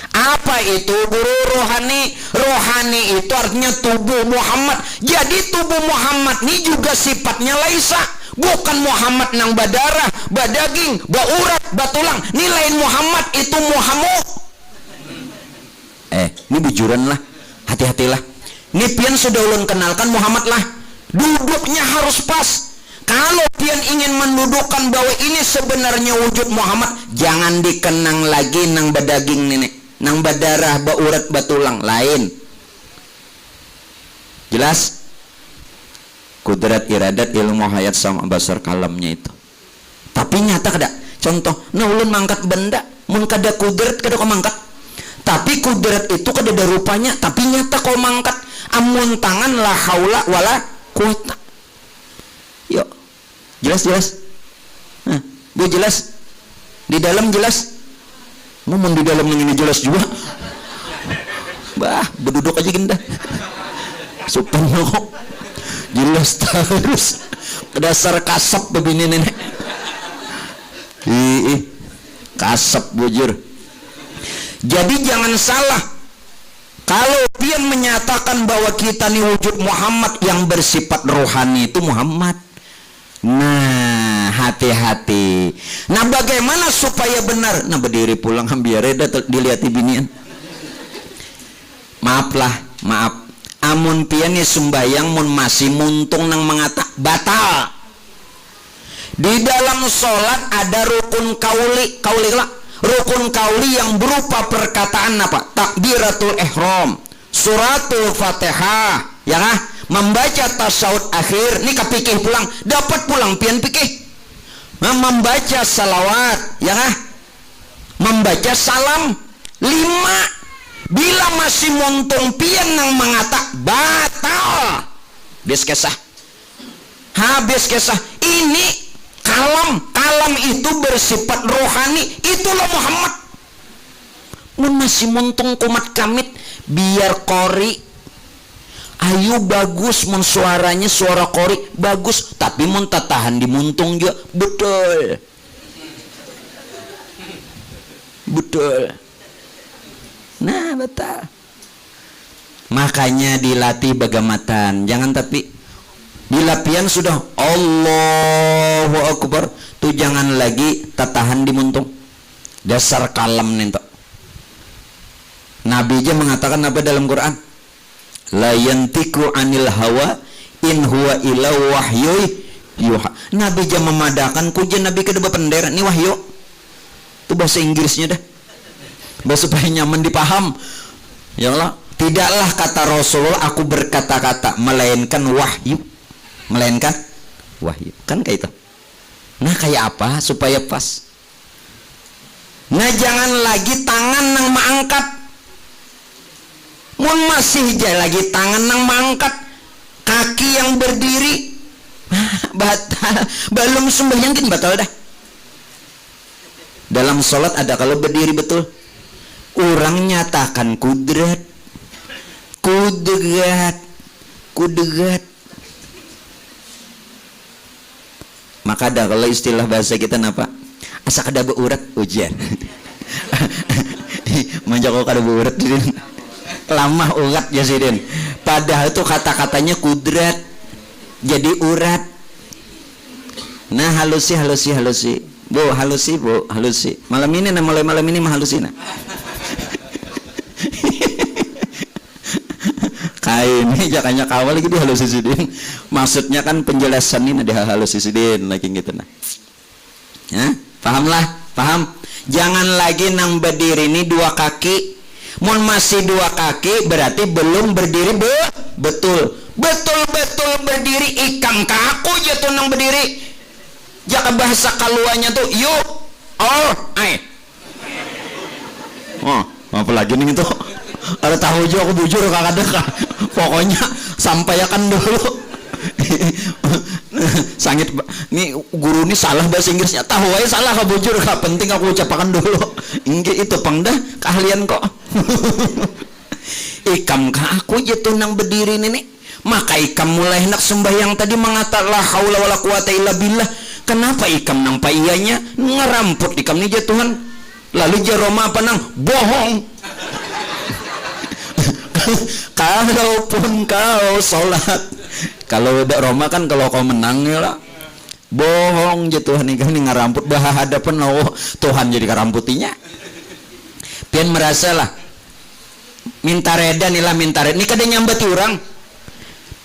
Apa itu guru rohani? Rohani itu artinya tubuh Muhammad. Jadi tubuh Muhammad ini juga sifatnya laisa. Bukan Muhammad nang badarah, badaging, baurat, batulang. Ini lain Muhammad, itu Muhammad. Ini bujuran lah. Hati-hatilah. Ini pian sudah ulun kenalkan Muhammad lah. Duduknya harus pas. Kalau pian ingin mendudukkan bahwa ini sebenarnya wujud Muhammad, jangan dikenang lagi nang badaging nenek, nang badarah, baurat, batulang, lain. Jelas? Kudrat, iradat, ilmu, hayat, sama, basar, kalamnya itu. Tapi nyata kada. Contoh, nah ulun mangkat benda, mun kada kudrat kada kau mangkat. Tapi kudrat itu kada ada rupanya, tapi nyata kau mangkat. Amun tangan la haula wala quwata. Yuk. Jelas? Bu jelas? Di dalam jelas? Mun di dalam ini jelas juga. Bah, berduduk aja gini dah. Supaya jelas terus. Dasar kasap begini nenek. Kasap bujur. Jadi jangan salah. Kalau pian menyatakan bahwa kita ni wujud Muhammad yang bersifat rohani itu Muhammad. Nah, hati-hati. Nah, bagaimana supaya benar? Nah, berdiri pulang biar reda dilihat binian. Maaf. Amun pian ni sembayang mun masih muntung nang mengata batal. Di dalam sholat ada rukun kauli lah. Rukun kauli yang berupa perkataan apa? Takbiratul ihram, suratul Fatihah, ya kah? Membaca tasawuf akhir, ini kepikih pulang, dapat pulang pian pikih. Membaca salawat, ya kah? Membaca salam 5. Bila masih montung pian nang mengata batal, habis kesah. Ini kalam itu bersifat rohani, itulah Muhammad. Mun masih montung kumat kamit, biar kori ayu bagus, mun suaranya suara kori bagus, tapi mun tahan di muntung juga betul. Nah, betul. Makanya dilatih bagamatan, jangan tapi di lapian sudah Allahu Akbar tuh jangan lagi tatahan di muntung. Dasar kalam nentok. Nabi aja mengatakan apa dalam Quran? La yantiku anil hawa in huwa illa wahyu yuha. Nabi aja memadakan kujen Nabi kedua pendera ini wahyu. Itu bahasa Inggrisnya dah. Bahasa supaya nyaman dipaham. Ya Allah, tidaklah kata Rasulullah aku berkata-kata melainkan wahyu. Kan kayak itu. Nah, kayak apa supaya pas? Nah, jangan lagi tangan nang maangkat. Mun masih lagi tangan nang maangkat, kaki yang berdiri batal. Belum sembahyang kan batal dah. Dalam sholat ada kalau berdiri betul. Orang nyatakan kudrat. Maka ada kalau istilah bahasa kita napa? Asa kada beurat ujian. Manjako kada beurat din. Lamah urat ya sidin. Padahal itu kata-katanya kudrat. Jadi urat. Nah, halusi. Bu, halusi. Malam ini mah halusi nah. Kain ini jakanya kawal lagi dihalusidin. Maksudnya kan penjelasan ini dihalusidin lagi gitu nah. Ya, pahamlah, paham. Jangan lagi nang berdiri ini dua kaki. Mun masih dua kaki berarti belum berdiri betul. Betul-betul berdiri ikam kaku jatuh nang berdiri. Jaka bahasa kaluannya tuh yuk oh apa lagi nih itu ada tahu juga aku bujur kakak pokoknya sampaikan dulu sangit ini guru ini salah bahasa Inggrisnya tahu aja salah kak bujur kak penting aku ucapkan dulu ini itu pangdah keahlian kok ikam kak aku jatuh nang berdiri ini nih maka ikam mulai hendak sembahyang tadi mengatakan la haula wala quwata illa billah. Kenapa ikam nang paiyanya ngeramput ikam nih jatuhan lalu jaroma apa nang bohong. Kalaupun kau sholat kalau udah Roma kan kalau kau menang ya lah bohong jatuhan ikam nih ngeramput bahadapan oh Tuhan jadi ngeramputinya pian merasa lah minta reda nih lah minta reda ini kada nyambati orang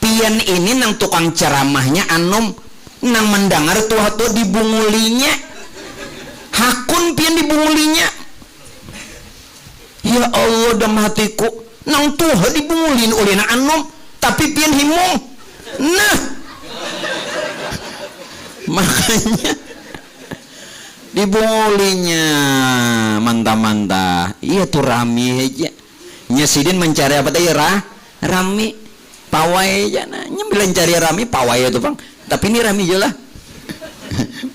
pian ini nang tukang ceramahnya anom nang mendengar tuh dibungulinya hakun pian dibungulinya ya Allah dalam hatiku nang tuh dibungulin oleh nang anom tapi pian himung nah makanya dibungulinya mantah-mantah iya tuh rami aja nyasidin mencari apa tadi rami pawai aja nah nyambilan cari rami pawai itu bang tapi ini rami aja lah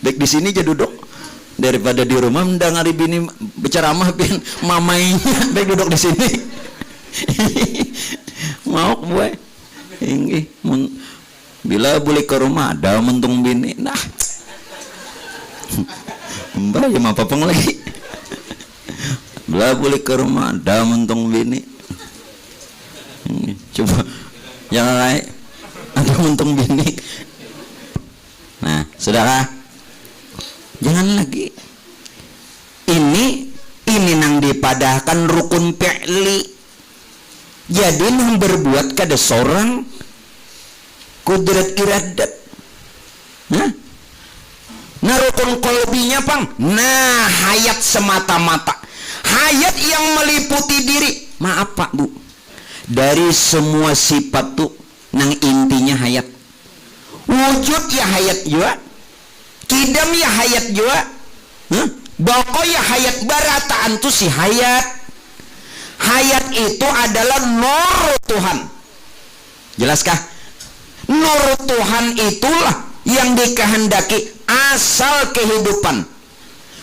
baik di sini aja duduk daripada di rumah mendengari bini berceramah pian mamainya baik duduk di sini mau gue ini bila boleh ke rumah ada mentung bini nah mbak ya apa peng lagi bila boleh ke rumah ada mentung bini coba jangan naik ada mentung bini nah saudara jangan lagi ini nang dipadahkan rukun fi'li jadi nang berbuat kada seorang kudrat iradat nah rukun qalbinya pang nah hayat semata-mata hayat yang meliputi diri maaf pak bu dari semua sifat tuh nang intinya hayat wujud ya hayat juga kidam ya hayat juga boko ya hayat barataan tuh si hayat itu adalah nur Tuhan jelaskah nur Tuhan itulah yang dikehendaki asal kehidupan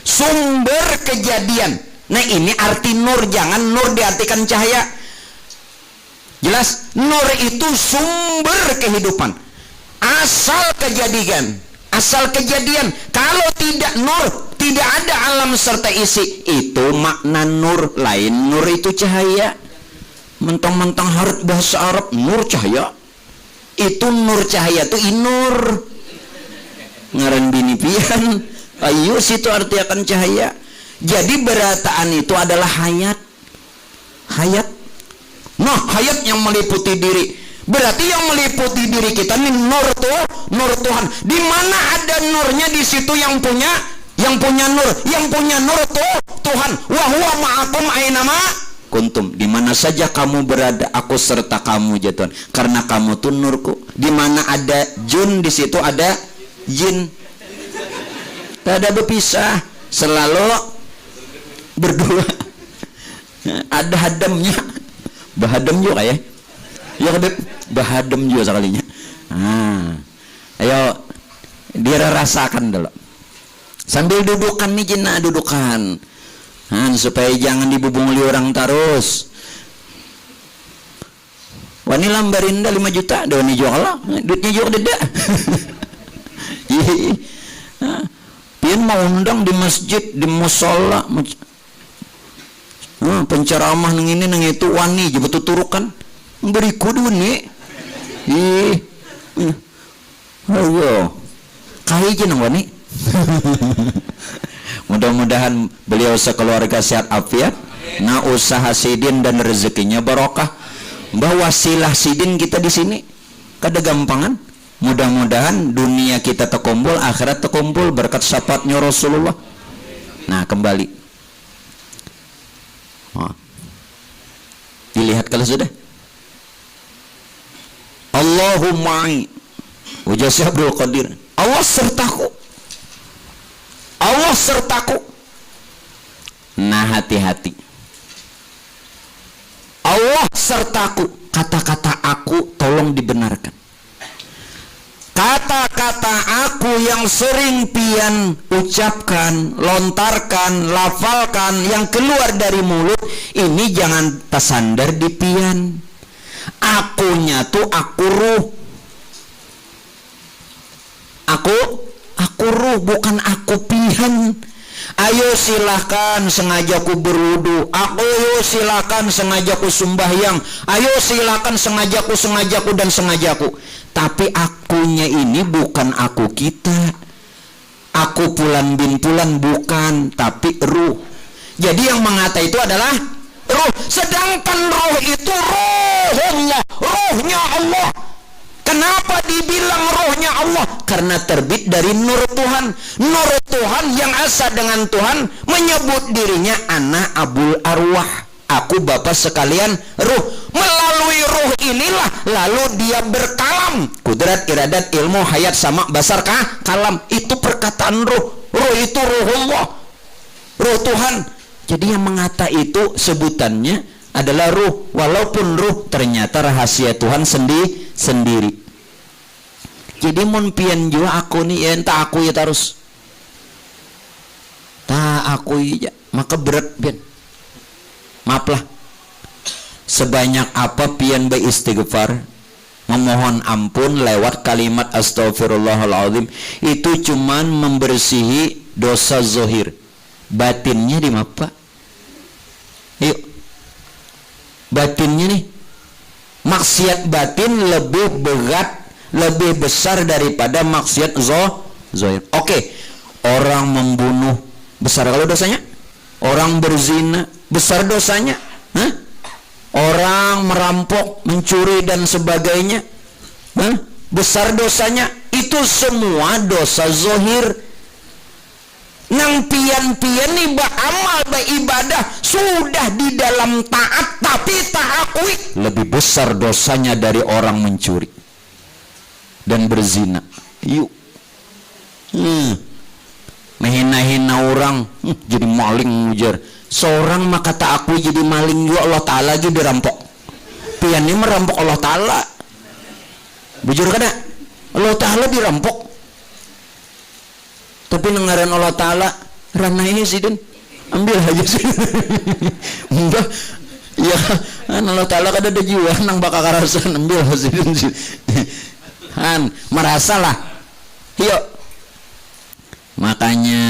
sumber kejadian nah ini arti nur jangan nur diartikan cahaya jelas nur itu sumber kehidupan asal kejadian kalau tidak nur tidak ada alam serta isi itu makna nur lain nur itu cahaya mentang-mentang harus bahasa Arab nur cahaya itu nur cahaya itu inur ngaran bini pian ayo situ arti akan cahaya jadi berataan itu adalah hayat nah hayat yang meliputi diri berarti yang meliputi diri kita ini nur Tuhan di mana ada nurnya di situ yang punya nur Tuhan wa huwa ma'akum aina ma kuntum di mana saja kamu berada aku serta kamu ya Tuhan karena kamu tuh nurku di mana ada jun di situ ada jin tak ada berpisah selalu berdua ada hadamnya bahadam juga ya ya bahadam juga sekalinya ayo dia rasakan dulu sambil dudukan nih jina dudukan supaya jangan dibubungli orang terus wani lambarinda 5 juta doni jual lah duitnya juga deda pian mau undang di masjid di musola penceramah nang ini nang itu wani je betul turukan beri kudu nih ayo kai je nang wani mudah-mudahan beliau sekeluarga sehat afiat Nah, usaha sidin dan rezekinya barokah. Mbah wasilah sidin kita di sini kada gampangan. Mudah-mudahan dunia kita terkumpul, akhirat terkumpul berkat syafaatnya Rasulullah. Nah, kembali. Dilihat kalau sudah. Allahumma wajah Abdul Qadir. Allah sertaku. Allah sertaku. Nah, hati-hati. Allah sertaku. Kata-kata aku tolong dibenarkan. Kata-kata aku yang sering pian ucapkan, lontarkan, lafalkan, yang keluar dari mulut ini jangan tersandar di pian. Akunya tuh aku ruh. Aku ruh, bukan aku pian. Ayo silahkan sengajaku berwudu. Ayo silahkan sengajaku sembahyang. Ayo silahkan sengajaku dan sengajaku. Tapi akunya ini bukan aku kita. Aku Pulan bin Pulan bukan, tapi ruh. Jadi yang mengata itu adalah ruh. Sedangkan ruh itu ruhnya Allah. Kenapa dibilang rohnya Allah? Karena terbit dari nur Tuhan. Nur Tuhan yang asa dengan Tuhan menyebut dirinya Ana Abul Arwah. Aku Bapak sekalian ruh. Melalui ruh inilah lalu dia berkalam. Kudrat, iradat, ilmu, hayat, sama, basar, kalam. Itu perkataan ruh. Ruh itu ruhullah, ruh Tuhan. Jadi yang mengata itu sebutannya adalah ruh. Walaupun ruh ternyata rahasia Tuhan sendiri. Jadi mun pian jua aku nih, entah aku ya terus. Tak aku ya, maka berat pian. Maaflah. Sebanyak apa pian beristighfar, memohon ampun lewat kalimat astaghfirullahaladzim, itu cuman membersihi dosa zohir. Batinnya di apa? Yuk. Batinnya nih, maksiat batin lebih berat, lebih besar daripada maksiat zohir. Oke, orang membunuh besar kalau dosanya, orang berzina besar dosanya, orang merampok, mencuri dan sebagainya, besar dosanya. Itu semua dosa zohir. Nang pian-pian nih beramal beribadah sudah di dalam taat tapi tak akui, lebih besar dosanya dari orang mencuri dan berzina. Yuk, menghina-hina orang, jadi maling ujar. Seorang maka tak akui jadi maling juga, Allah Ta'ala lagi dirampok. Pian ini merampok Allah Ta'ala. Bujur kada? Allah Ta'ala dirampok. Tapi dengaran Allah Ta'ala ranah ini sih, ambil aja sih. Enggak, ya Allah Ta'ala kada ada jiwa nang bakal karasan, ambil sih. Han merasalah. Yuk. Makanya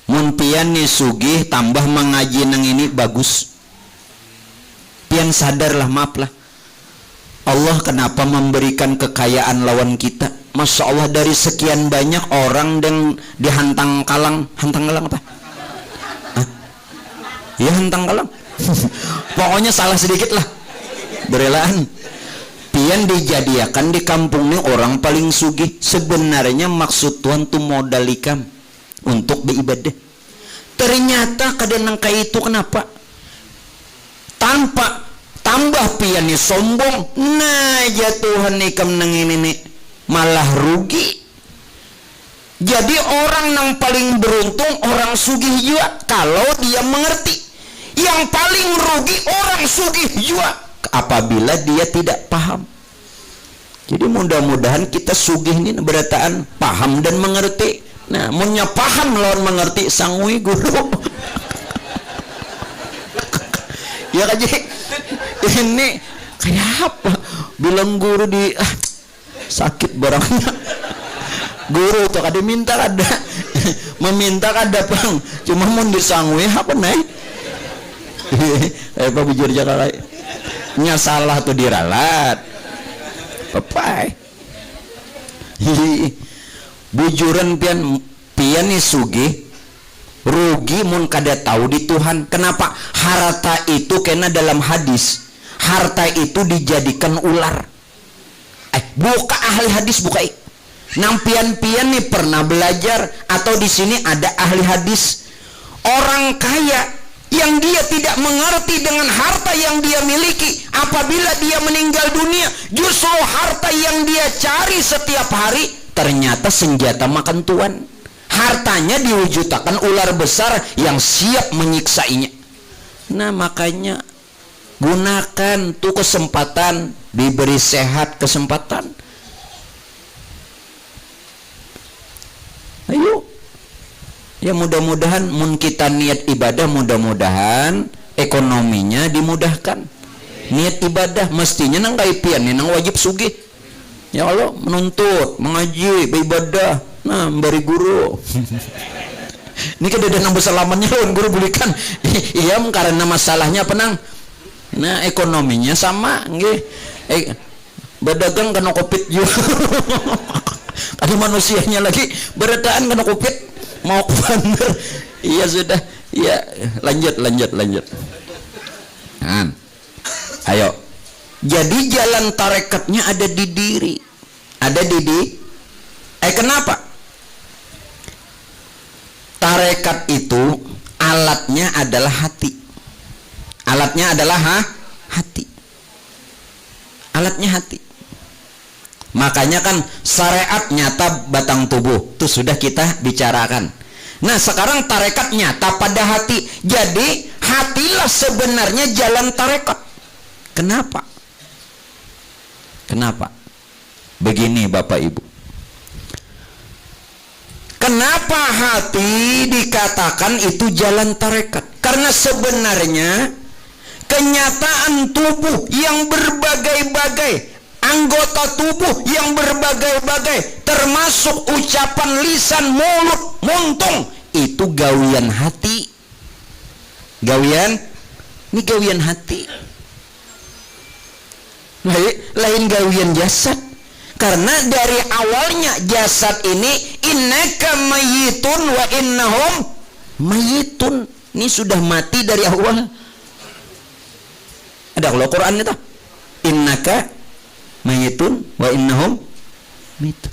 mun pian nih sugih tambah mengaji nang ini bagus. Pian sadarlah, maaflah. Allah kenapa memberikan kekayaan lawan kita? Masya Allah, dari sekian banyak orang yang dihantang kalang apa? Ya hantang kalang. Pokoknya salah sedikit lah. Berelaan. Pian dijadiakan di kampung ini orang paling sugih. Sebenarnya maksud Tuhan tuh modal ikam untuk beribadah. Ternyata kadang kayak itu kenapa? Tambah pian nih sombong. Nah ya Tuhan ikam nang ini nih malah rugi. Jadi orang yang paling beruntung orang sugih juga kalau dia mengerti. Yang paling rugi orang sugih juga apabila dia tidak paham. Jadi mudah-mudahan kita sugih ini berataan paham dan mengerti. Nah, munnya paham lawan mengerti sangui guru. Ya kaji ini kayak apa? Bilang guru di sakit barangnya. Guru tuh kada minta kada, meminta kada pang, cuma mau disangui apa naik? Apa bujur jaga nya salah tuh diralat. Papai. Bujuran pian nih sugih rugi mun kada tahu di Tuhan. Kenapa? Harta itu kena dalam hadis, harta itu dijadikan ular. Buka ahli hadis, buka. Nampian-pian nih pernah belajar atau di sini ada ahli hadis. Orang kaya yang dia tidak mengerti dengan harta yang dia miliki, apabila dia meninggal dunia, justru harta yang dia cari setiap hari ternyata senjata makan tuan. Hartanya diwujudkan ular besar yang siap menyiksainya. Nah, makanya gunakan tuh kesempatan, diberi sehat kesempatan. Ayo. Ya mudah-mudahan mun kita niat ibadah, mudah-mudahan ekonominya dimudahkan. Niat ibadah mestinya nang kaipian nang wajib sugih. Ya Allah, menuntut, mengaji, beribadah. Nah, beri guru. Ini kada ada nang besalamannya lawan guru bulikan. Iya, karena masalahnya penang. Nah, ekonominya sama nggih. Berdagang kena Covid juga. Ada manusianya lagi beredaan kena Covid. Mau ke bandar. Iya sudah. Ya, lanjut. Nah, ayo. Jadi jalan tarekatnya ada di diri. Ada di kenapa? Tarekat itu alatnya adalah hati. Alatnya adalah hati. Alatnya hati. Makanya kan syariat nyata batang tubuh, itu sudah kita bicarakan. Nah, sekarang tarekat nyata pada hati. Jadi hatilah sebenarnya jalan tarekat. Kenapa? Begini Bapak Ibu. Kenapa hati dikatakan itu jalan tarekat? Karena sebenarnya kenyataan tubuh yang berbagai-bagai, anggota tubuh yang berbagai-bagai, termasuk ucapan lisan, mulut, muntung, itu gawian hati. Ini gawian hati. Lain gawian jasad. Karena dari awalnya jasad ini innaka mayyitun wa innahum mayyitun. Ini sudah mati dari awal. Ada kalau Quran itu innaka mayyitun wa innahum mayyitun.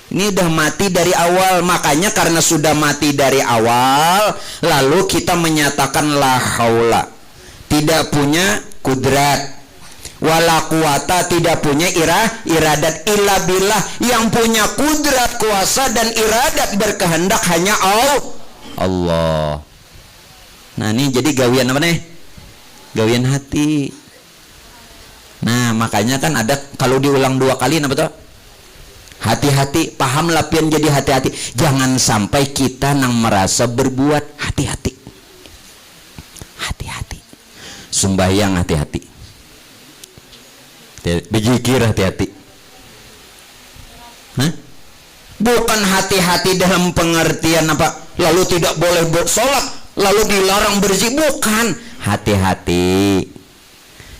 Ini udah mati dari awal. Makanya karena sudah mati dari awal, lalu kita menyatakan la haula, tidak punya kudrat, wala quwata, tidak punya iradat, illa billah, yang punya kudrat, kuasa dan iradat berkehendak hanya Allah. Nah, ini jadi gawian apa nih? Gawian hati. Nah, makanya kan ada kalau diulang 2 kali apa tuh? Hati-hati, paham lapian jadi hati-hati. Jangan sampai kita nang merasa berbuat, hati-hati. Hati-hati. Sembahyang hati-hati. Berzikir hati-hati. Bukan hati-hati dalam pengertian apa? Lalu tidak boleh bersolat, lalu dilarang berzikir. Bukan. Hati-hati.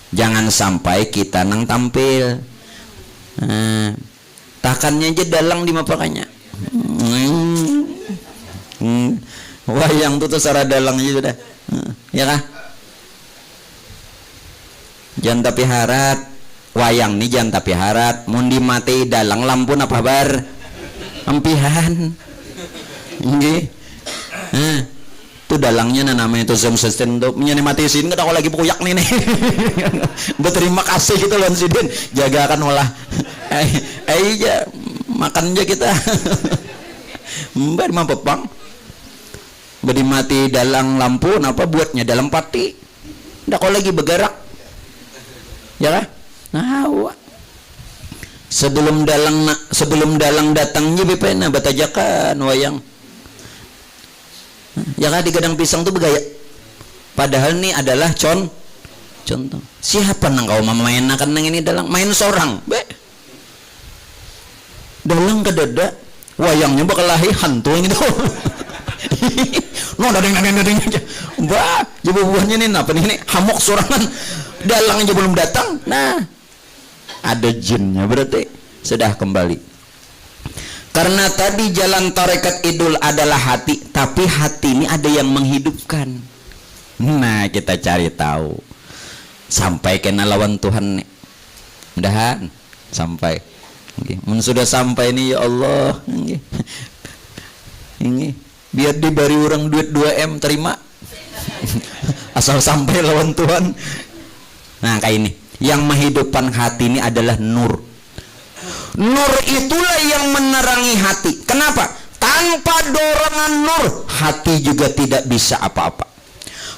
Jangan sampai kita nang tampil. Takannya aja dalang di mapakannya. Wayang tuh terserah dalang aja sudah. Ya kah? Jangan tapi harat. Wayang nih jangan tapi harat. Mundi mati dalang lampun apa bar? Ampihan. Nggih. Tuh dalangnya namanya itu Zoom System tuh menyani mati sin kita lagi puyak nih. Berterima kasih gitu loh Sidin. Jagakan olah. Iya makan aja kita. Mbak mampepang. Bedi mati dalang lampu apa buatnya dalam pati. Ndak kau lagi bergerak. Ya kan? Nah, sebelum dalang datangnya bepena batajakan wayang. Ya kan di gadang pisang tuh bergaya. Padahal ini adalah contoh. Siapa nang kau memainkan nang ini dalang main seorang. Dalang kedada wayangnya bakal lahir hantu gitu. No dadeng aja. Bah, coba buahnya nih apa nih hamok sorangan. Dalang aja belum datang. Nah, ada jinnya berarti. Sudah kembali. Karena tadi jalan tarekat idul adalah hati, tapi hati ini ada yang menghidupkan. Nah, kita cari tahu sampai kena lawan Tuhan nih. Mudahan sampai. Mun sudah sampai nih ya Allah, ini biar diberi orang duit 2M terima. Asal sampai lawan Tuhan. Nah, kayak ini. Yang menghidupkan hati ini adalah nur. Nur itulah yang menerangi hati. Kenapa? Tanpa dorongan nur, hati juga tidak bisa apa-apa.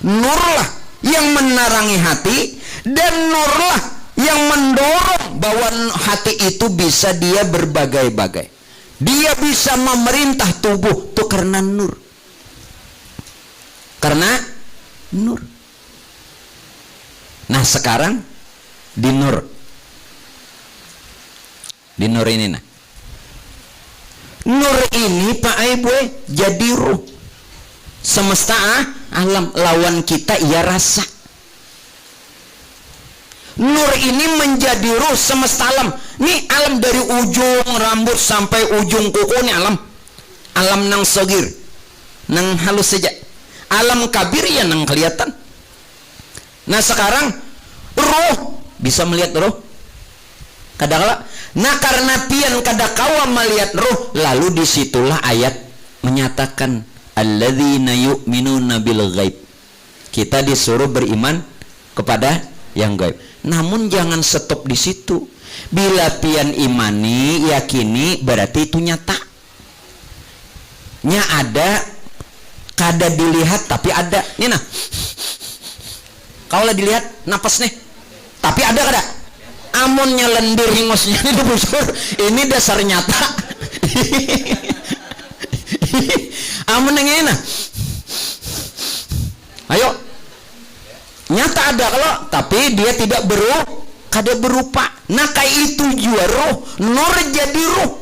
Nurlah yang menerangi hati, dan nurlah yang mendorong bahwa hati itu bisa dia berbagai-bagai. Dia bisa memerintah tubuh itu karena nur. Karena nur. Nah, sekarang di nur ini, nah, nur ini Pak Ibu jadi ruh semesta alam. Lawan kita ia rasa. Nur ini menjadi ruh semesta alam. Ini alam dari ujung rambut sampai ujung kuku, ini alam nang sogir, nang halus saja. Alam kabir ya nang kelihatan. Nah, sekarang ruh bisa melihat ruh kadang-kala. Nah, karena pian kadakawa melihat ruh, lalu disitulah ayat menyatakan alladzina yu'minuna bil ghaib. Kita disuruh beriman kepada yang gaib. Namun jangan stop di situ. Bila pian imani, yakini, berarti itu nyata. Nya ada, kada dilihat tapi ada. Ini nah, kalau dilihat napas nih, tapi ada kada? Amonnya lendir hingosnya ini busur, ini dasar nyata. Amon yang ini nah, ayo nyata ada kalau, tapi dia tidak kada berupa. Nah, kayak itu juga roh, nur jadi ruh.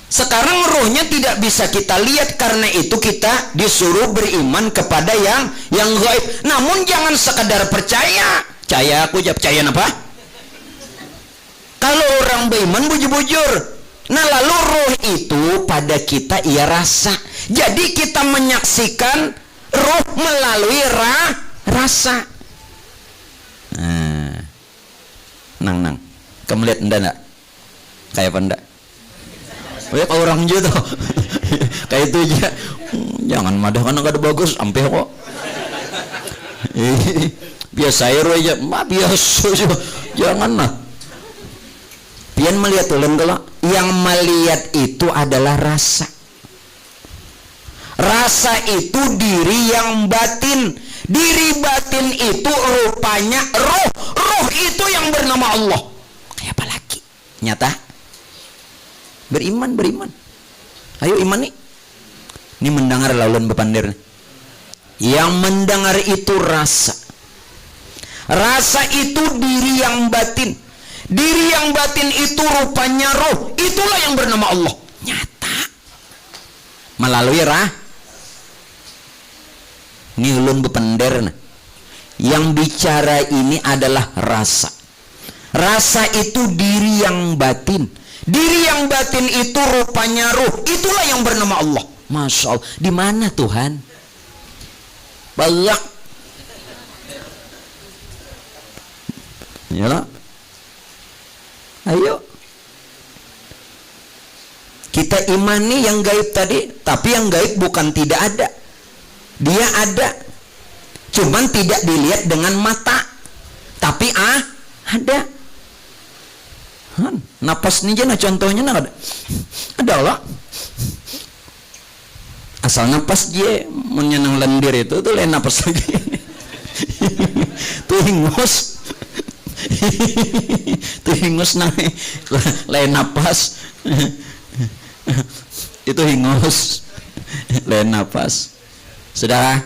Sekarang rohnya tidak bisa kita lihat, karena itu kita disuruh beriman kepada yang gaib. Namun jangan sekadar percaya. Percaya aku jawab percaya apa? Kalau orang beriman bujur-bujur. Nah, lalu roh itu pada kita ia rasa. Jadi kita menyaksikan roh melalui rasa. Nang kamu lihat enggak? Kayak apa enggak? Kayak orang gitu. Kayak itu aja. Jangan madah kan enggak ada bagus sampai kok. Biasa ya roh aja, biasa aja. Janganlah. Pian melihat ulen kalau yang melihat itu adalah rasa. Rasa itu diri yang batin. Diri batin itu rupanya roh. Roh itu yang bernama Allah. Kayak apa lagi? Nyata? Beriman. Ayo iman nih. Ini mendengar laluan bepandir. Yang mendengar itu rasa. Rasa itu diri yang batin. Diri yang batin itu rupanya roh. Itulah yang bernama Allah. Nyata. Melalui ini ulun bepender. Yang bicara ini adalah rasa. Rasa itu diri yang batin. Diri yang batin itu rupanya ruh. Itulah yang bernama Allah. Masya Allah. Di mana Tuhan? Banyak. Yalah. Ayo. Kita imani yang gaib tadi, tapi yang gaib bukan tidak ada. Dia ada, cuman tidak dilihat dengan mata, tapi ada. Napas nih jana contohnya ada lah. Asal napas dia menyenang lendir itu tuh lain napas lagi. Tuh hingus, tuh hingus naik lain napas. Itu hingus lain napas. Saudara,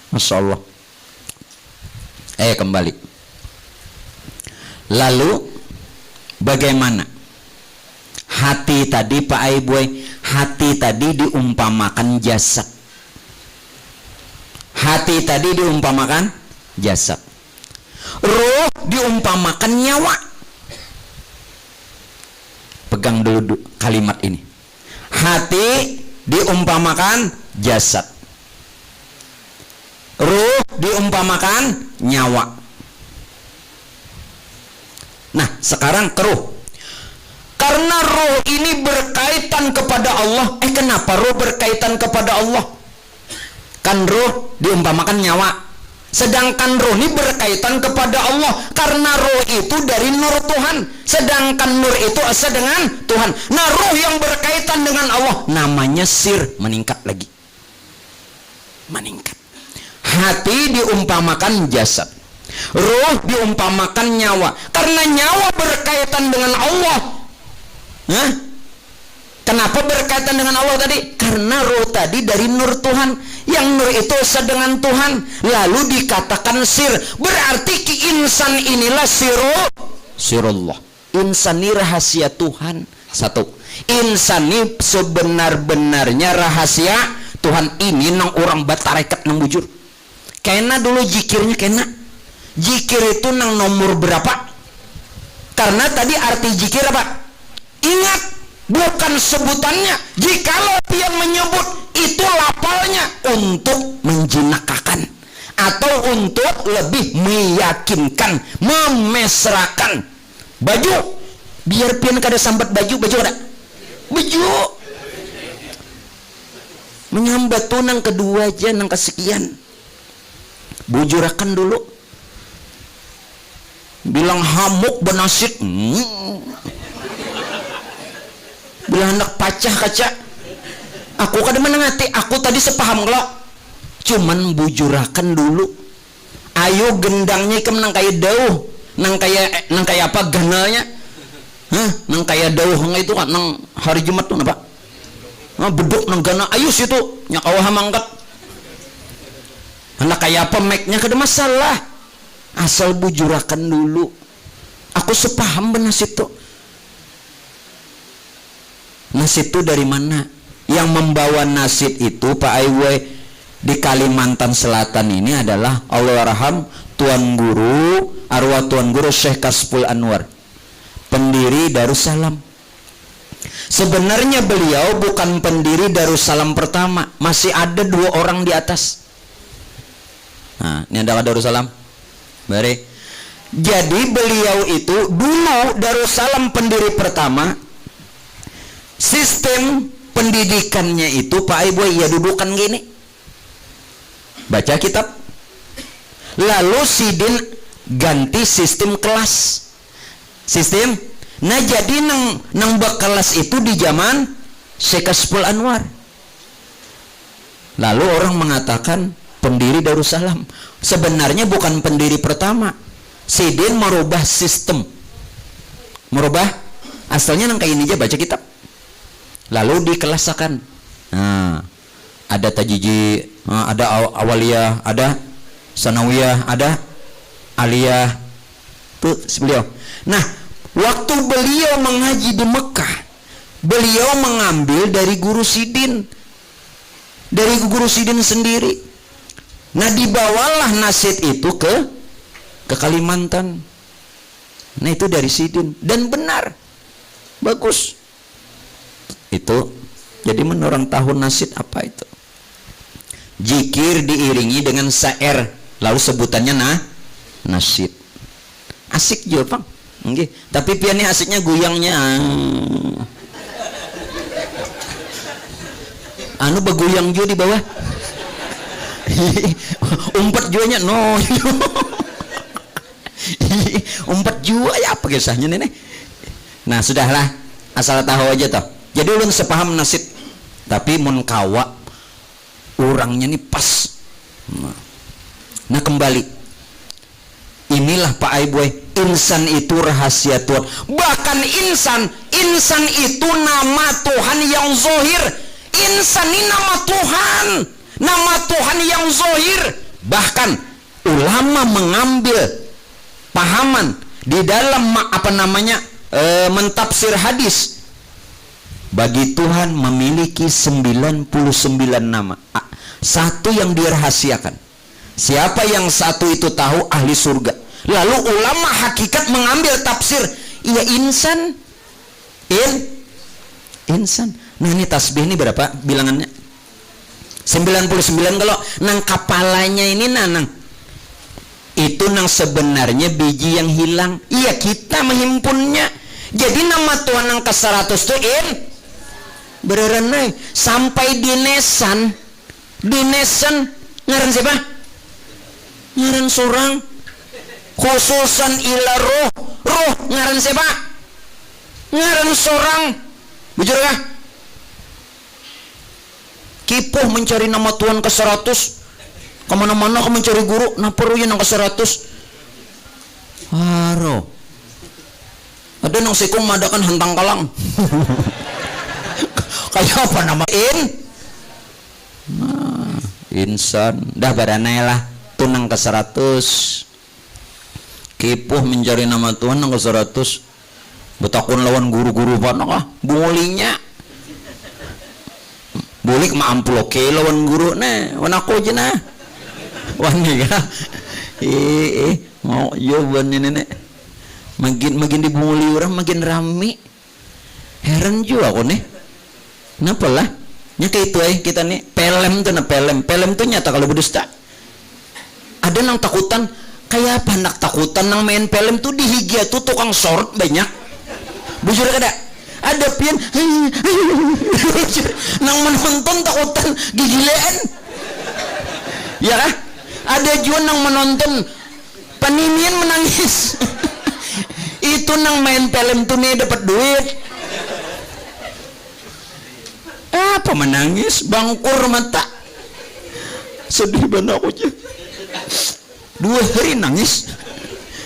Masya Allah. Kembali. Lalu bagaimana? Hati tadi Pak Aiboy, hati tadi diumpamakan jasad. Hati tadi diumpamakan jasad. Roh diumpamakan nyawa. pegang dulu kalimat ini. Hati diumpamakan jasad, ruh diumpamakan nyawa. Nah, sekarang ke ruh. Karena ruh ini berkaitan kepada Allah. Kenapa ruh berkaitan kepada Allah? Kan ruh diumpamakan nyawa, sedangkan ruh ini berkaitan kepada Allah. Karena ruh itu dari nur Tuhan, sedangkan nur itu asa dengan Tuhan. Nah, ruh yang berkaitan dengan Allah namanya sir, meningkat lagi, meningkat. Hati diumpamakan jasad, ruh diumpamakan nyawa. Karena nyawa berkaitan dengan Allah. Kenapa berkaitan dengan Allah tadi? Karena ruh tadi dari nur Tuhan, yang nur itu sedengan Tuhan, lalu dikatakan sir. Berarti ki insan inilah sirullah. Insan ini rahasia Tuhan. Satu, insan ini sebenar-benarnya rahasia Tuhan. Ini nang orang batarekat nang bujur. Kena dulu jikirnya, kena jikir itu nang nomor berapa? Karena tadi arti jikir apa? Ingat, bukan sebutannya. Jikalau dia menyebut, itu lapalnya untuk menjinakakan atau untuk lebih meyakinkan, memesrakan. Baju, biar pian kada sambat baju ada baju menyambat tuh nang kedua aja, nang kesekian bujurakan dulu, bilang hamuk benasit, bilang hendak pacah kaca. Aku kada menengati, aku tadi sepaham kalau cuman bujurakan dulu. Ayo gendangnya ikem nang kaya dauh, nang kaya apa ganalnya, nang kaya dauh itu kan nang hari Jumat tuh apa? Beduk nang gana, ayo situ nyak awah mangkat. Hendak kaya apa make-nya kada masalah, asal bujurakan dulu. Aku sepaham benas itu. Nasid itu dari mana? Yang membawa nasid itu Pak Aiwe di Kalimantan Selatan ini adalah Allahyarham Tuan Guru, arwah Tuan Guru Syekh Kasful Anwar, pendiri Darussalam. Sebenarnya beliau bukan pendiri Darussalam pertama, masih ada 2 orang di atas. Nah, ini adalah Darussalam. Mari. Jadi beliau itu dulu Darussalam pendiri pertama. Sistem pendidikannya itu Pak Ibu ya dudukan gini, baca kitab, lalu sidin ganti sistem kelas, sistem. Nah jadi nang kelas itu di zaman Syekh Kasful Anwar. Lalu orang mengatakan pendiri Darussalam, sebenarnya bukan pendiri pertama. Sidin merubah sistem, merubah asalnya nang kayak ini aja, baca kitab. Lalu dikelasakan. Nah, ada tajiji, ada awaliyah, ada sanawiyah, ada aliyah. Tuh beliau. Nah, waktu beliau mengaji di Mekah, beliau mengambil dari guru sidin, dari guru sidin sendiri. Nah, dibawalah nasid itu ke Kalimantan. Nah, itu dari sidin dan benar, bagus. Itu jadi menurut tahun nasid apa itu? Jikir diiringi dengan syair, lalu sebutannya nasid. Asik juga Bang. Okay. Tapi piannya asiknya goyangnya. Anu begoyang juga di bawah. Umpat juanya no. Umpat juga ya apa kisahnya nenek. Nah, sudahlah, asal tahu aja toh. Jadi ulun sepaham nasid, tapi mun kawa orangnya nih pas. Nah kembali, inilah Pak Aiboy, insan itu rahasia Tuhan. Bahkan insan itu nama Tuhan yang zohir. Insan ini nama Tuhan yang zohir. Bahkan ulama mengambil pahaman di dalam mentafsir hadis. Bagi Tuhan memiliki 99 nama. Satu yang dirahasiakan. Siapa yang satu itu tahu, ahli surga. Lalu ulama hakikat mengambil tafsir, iya insan insan. Nah ini tasbih ini berapa bilangannya? 99. Kalau nang kepalanya ini nang itu nang sebenarnya biji yang hilang. Iya kita menghimpunnya. Jadi nama Tuhan nang ke 100 tuh beneran sampai di nesan ngaran siapa? Ngaran surang khususan ila roh ngaran siapa? Ngaran surang. Bujur kah? Kipuh mencari nama Tuhan ke 100, kemana-mana aku mencari guru, nah perlunya nang ke 100. Haro ada nang sikung madakan hentang kalang. Kayak apa namain? Nah, insan dah badanai lah tunang ke 100. Kipuh mencari nama Tuhan nang ke 100. Betakun lawan guru-guru panakah bulinya. Bulik ma amploke lawan guru nah wanako aja nah wani ka mau jawaban ini nek makin dibuli orang makin rame heran juga aku nih kenapa lah nya kayak itu kita nih pelem tuh nah pelem tuh nyata kalau berdusta ada nang takutan kayak apa nak takutan nang main pelem tuh di higia tuh tukang short banyak bujur kada ada pian nang menonton takutan gigilean ya kah ada juga nang menonton paninian menangis itu nang main film tuh nih dapat duit apa menangis bangkur mata sedih banget aku aja 2 hari nangis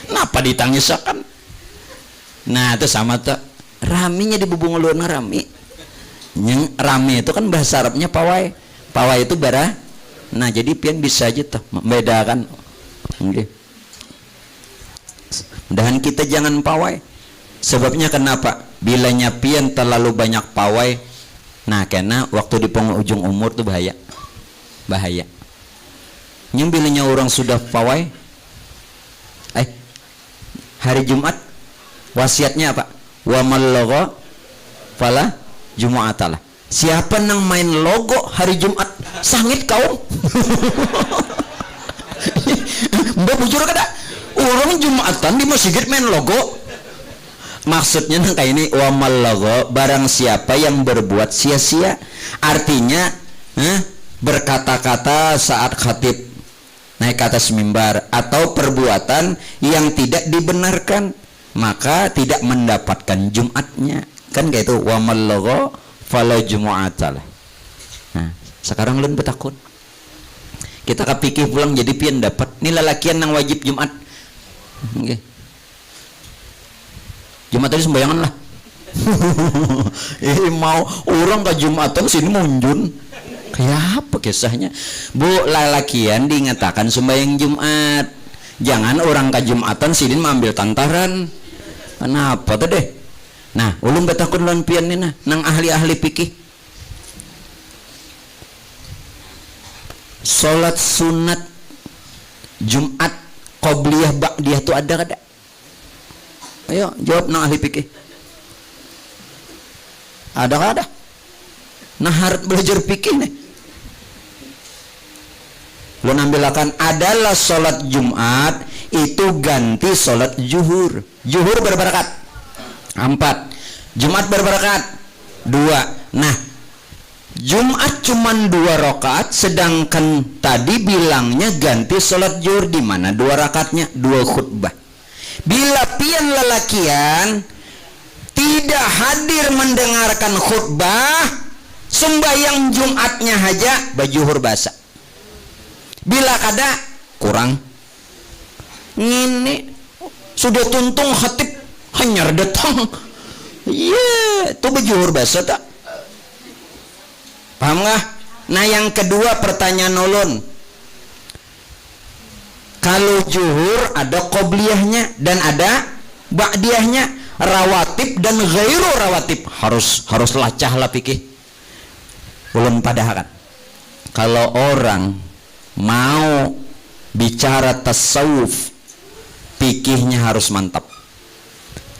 kenapa ditangisakan nah itu sama tak raminya di bubung ulun rami yang rami itu kan bahasa Arabnya pawai itu bara nah jadi pian bisa aja tuh membedakan okay. Mudahan kita jangan pawai sebabnya kenapa bilanya pian terlalu banyak pawai nah karena waktu di penghujung umur tuh bahaya yang bilanya orang sudah pawai hari Jumat wasiatnya apa wa mal logo fala Jumu'atalah. Siapa nang main logo hari Jumat sangit kau mbak bujur kada orang Jumatan di masjid main logo maksudnya nang kayak ini wa mal logo barang siapa yang berbuat sia-sia artinya berkata-kata saat khatib naik ke atas mimbar atau perbuatan yang tidak dibenarkan maka tidak mendapatkan Jumatnya kan kayak itu wa mal logo fala Jumu'atalah. Nah sekarang ulun betakun kita kepikir pulang jadi pian dapat ini lalakian yang wajib Jumat okay. Jumat tadi sembayangan lah mau orang ke Jumatan sini munjun kayak apa kisahnya bu lalakian diingatakan sembayang Jumat jangan orang ke Jumatan sini mengambil tantaran kenapa tuh deh nah ulun betakun lawan pian nih nang ahli-ahli pikih salat sunat Jumat qobliyah ba'diyah tuh ada kada ayo jawab nang ahli pikih ada kada nah harus belajar pikih nih ulun ambilakan adalah salat Jumat itu ganti salat zuhur berapa rakaat 4 Jumat berapa rakaat 2 nah Jumat cuman 2 rakaat sedangkan tadi bilangnya ganti salat zuhur di mana 2 rakaatnya 2 khutbah bila pian lalakian tidak hadir mendengarkan khutbah sembahyang Jumatnya aja bajuhur basah bila kada kurang ngini sudah tuntung khatib hanyar datang itu bajuhur basah tak paham nggak? Nah yang kedua pertanyaan ulun kalau zuhur ada qobliyahnya dan ada ba'diyahnya rawatib dan ghairu rawatib harus lacah lah pikir ulun padahal kalau orang mau bicara tasawuf pikirnya harus mantap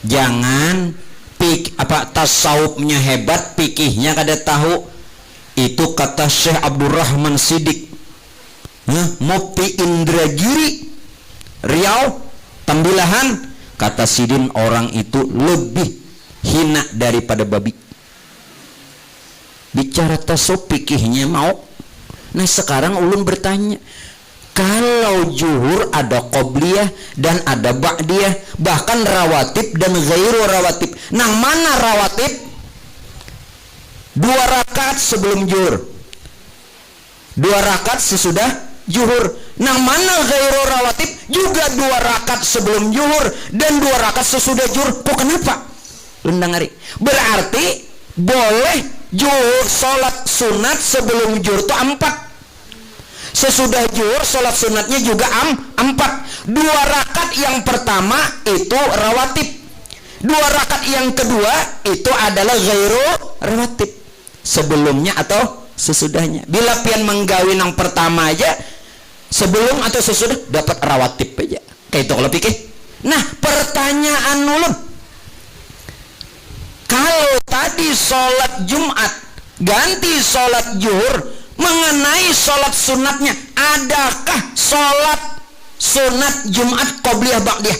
jangan apa tasawufnya hebat, fikihnya kada tahu. Itu kata Syekh Abdurrahman Siddiq, Mufti Indragiri Riau Tambilahan, kata Sidin orang itu lebih hina daripada babi. Bicara tasawuf fikihnya mau. Nah sekarang ulun bertanya, kalau zuhur ada qobliyah dan ada ba'diyah, bahkan rawatib dan ghairu rawatib. Nah mana rawatib? 2 rakaat sebelum zuhur, 2 rakaat sesudah zuhur. Nah mana ghairu rawatib? Juga 2 rakaat sebelum zuhur dan 2 rakaat sesudah zuhur. Kok kenapa? Lundang hari. Berarti boleh zuhur sholat sunat sebelum zuhur itu 4. Sesudah zuhur sholat sunatnya juga 4. 2 rakaat yang pertama itu rawatib, 2 rakaat yang kedua itu adalah ghairu rawatib, sebelumnya atau sesudahnya. Bila pian menggawi yang pertama aja, sebelum atau sesudah dapat rawatib aja. Kayak itu kalau pikir. Nah pertanyaan ulun, kalau tadi sholat Jumat ganti sholat zuhur, mengenai sholat sunatnya, adakah sholat sunat Jumat qobliyah ba'diyah?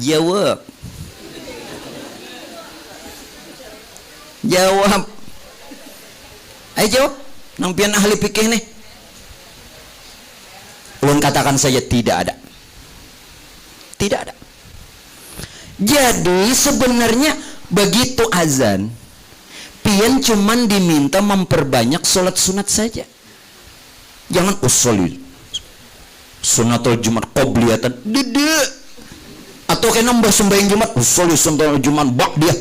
Jawab. Ayo jawab. Nampian ahli fikih nih. Ulun katakan saja tidak ada. Tidak ada. Jadi sebenarnya begitu azan, pian cuman diminta memperbanyak sholat sunat saja. Jangan usolil sunatul Jumat qobliyatan dede, atau kena nambah sembahyang Jumat usolil sunatul Jumat ba'diyah.